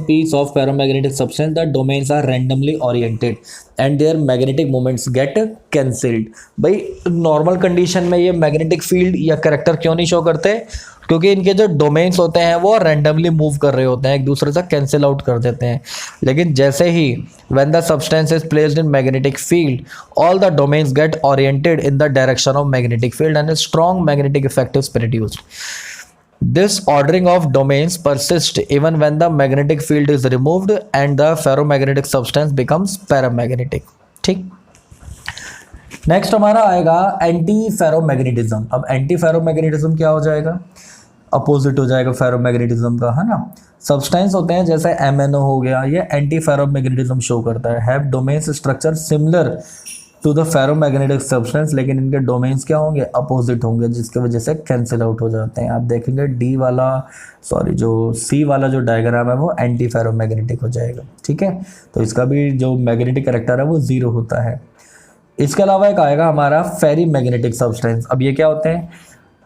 piece of paramagnetic substance, the domains are randomly oriented and their magnetic moments get cancelled. भाई नॉर्मल कंडीशन में ये मैग्नेटिक फील्ड या character क्यों नहीं show करते, क्योंकि इनके जो डोमेन्स होते हैं वो रैंडमली मूव कर रहे होते हैं, एक दूसरे से कैंसिल आउट कर देते हैं। लेकिन जैसे ही when the substance is placed in magnetic field, all the domains get oriented in the direction of magnetic field and a strong magnetic effect is produced. This ordering of domains persists even when the magnetic field is removed and the ferromagnetic substance becomes paramagnetic. ठीक, next हमारा आएगा anti ferromagnetism. अब anti ferromagnetism क्या हो जाएगा, opposite हो जाएगा ferromagnetism का, है ना। सब्सटेंस होते हैं जैसे MnO हो गया, ये एंटी फेरोमैग्नेटिज्म शो करता है, have domains structure similar to the ferromagnetic substance, लेकिन इनके डोमेन्स क्या होंगे, अपोजिट होंगे, जिसकी वजह से कैंसिल आउट हो जाते हैं। आप देखेंगे जो C वाला जो डायग्राम है वो एंटी फेरोमैग्नेटिक हो जाएगा, ठीक है। तो इसका भी जो मैग्नेटिक कैरेक्टर है वो 0 होता है। इसके अलावा एक आएगा हमारा फेरी मैग्नेटिक सब्सटेंस। अब ये क्या होते हैं,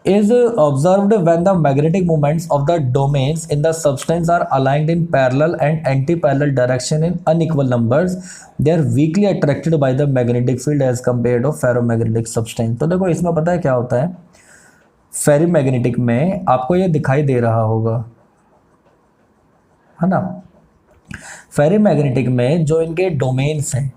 is observed when the magnetic moments of the domains in the substance are aligned in parallel and anti-parallel direction in unequal numbers. They are weakly attracted by the magnetic field as compared to ferromagnetic substance. तो देखो इसमें पता है क्या होता है, फेरी magnetic में आपको ये दिखाई दे रहा होगा, है ना। फेरी मैग्नेटिक में जो इनके डोमेन्स हैं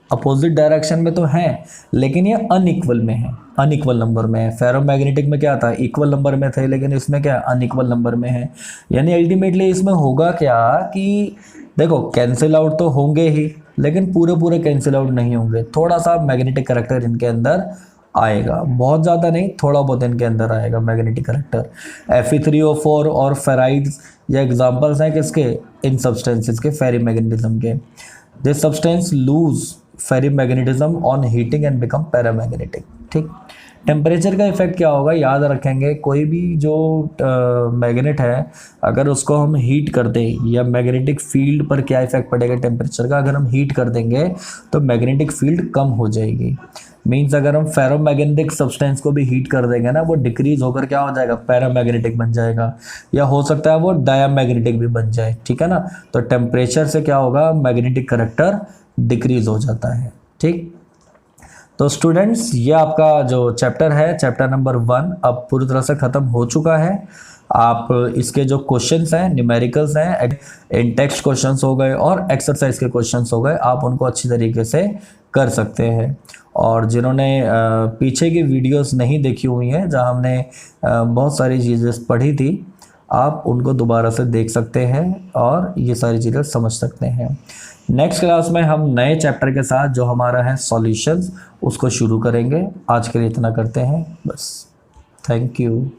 अपोजिट डायरेक्शन में तो हैं, लेकिन ये अनइक्वल में है, अनइक्वल नंबर में है। फेरोमैग्नेटिक में क्या था, इक्वल नंबर में थे, लेकिन इसमें क्या अनइक्वल नंबर में है। यानी अल्टीमेटली इसमें होगा क्या कि देखो कैंसिल आउट तो होंगे ही, लेकिन पूरे कैंसिल आउट नहीं होंगे, थोड़ा सा मैग्नेटिक कैरेक्टर इनके अंदर आएगा, बहुत ज़्यादा नहीं, थोड़ा बहुत इनके अंदर आएगा मैग्नेटिक कैरेक्टर। Fe3O4 और फेराइड्स ये एग्जाम्पल्स हैं किसके, इन सब्सटेंसेस के, फेरी मैग्नेटिज्म के। This substance lose ferrimagnetism on heating and become paramagnetic, ठीक। टेम्परेचर का इफेक्ट क्या होगा, याद रखेंगे कोई भी जो मैग्नेट है अगर उसको हम हीट कर दें, या मैग्नेटिक फील्ड पर क्या इफेक्ट पड़ेगा टेम्परेचर का, अगर हम हीट कर देंगे तो मैग्नेटिक फील्ड कम हो जाएगी। मीन्स अगर हम फेरोमैग्नेटिक सब्सटेंस को भी हीट कर देंगे ना, वो डिक्रीज होकर क्या हो जाएगा, पैरामैग्नेटिक बन जाएगा, या हो सकता है वो डायामैग्नेटिक भी बन जाए, ठीक है ना। तो टेम्परेचर से क्या होगा, मैग्नेटिक कैरेक्टर डिक्रीज हो जाता है, ठीक। तो स्टूडेंट्स ये आपका जो चैप्टर है, चैप्टर नंबर 1 अब पूरी तरह से ख़त्म हो चुका है। आप इसके जो क्वेश्चंस हैं, न्यूमेरिकल्स हैं, इन टेक्स्ट क्वेश्चंस हो गए और एक्सरसाइज के क्वेश्चंस हो गए, आप उनको अच्छी तरीके से कर सकते हैं। और जिन्होंने पीछे की वीडियोस नहीं देखी हुई हैं, जहां हमने बहुत सारी चीज़ें पढ़ी थी, आप उनको दोबारा से देख सकते हैं और ये सारी चीज़ें समझ सकते हैं। नेक्स्ट क्लास में हम नए चैप्टर के साथ जो हमारा है सॉल्यूशंस, उसको शुरू करेंगे। आज के लिए इतना करते हैं बस। Thank you.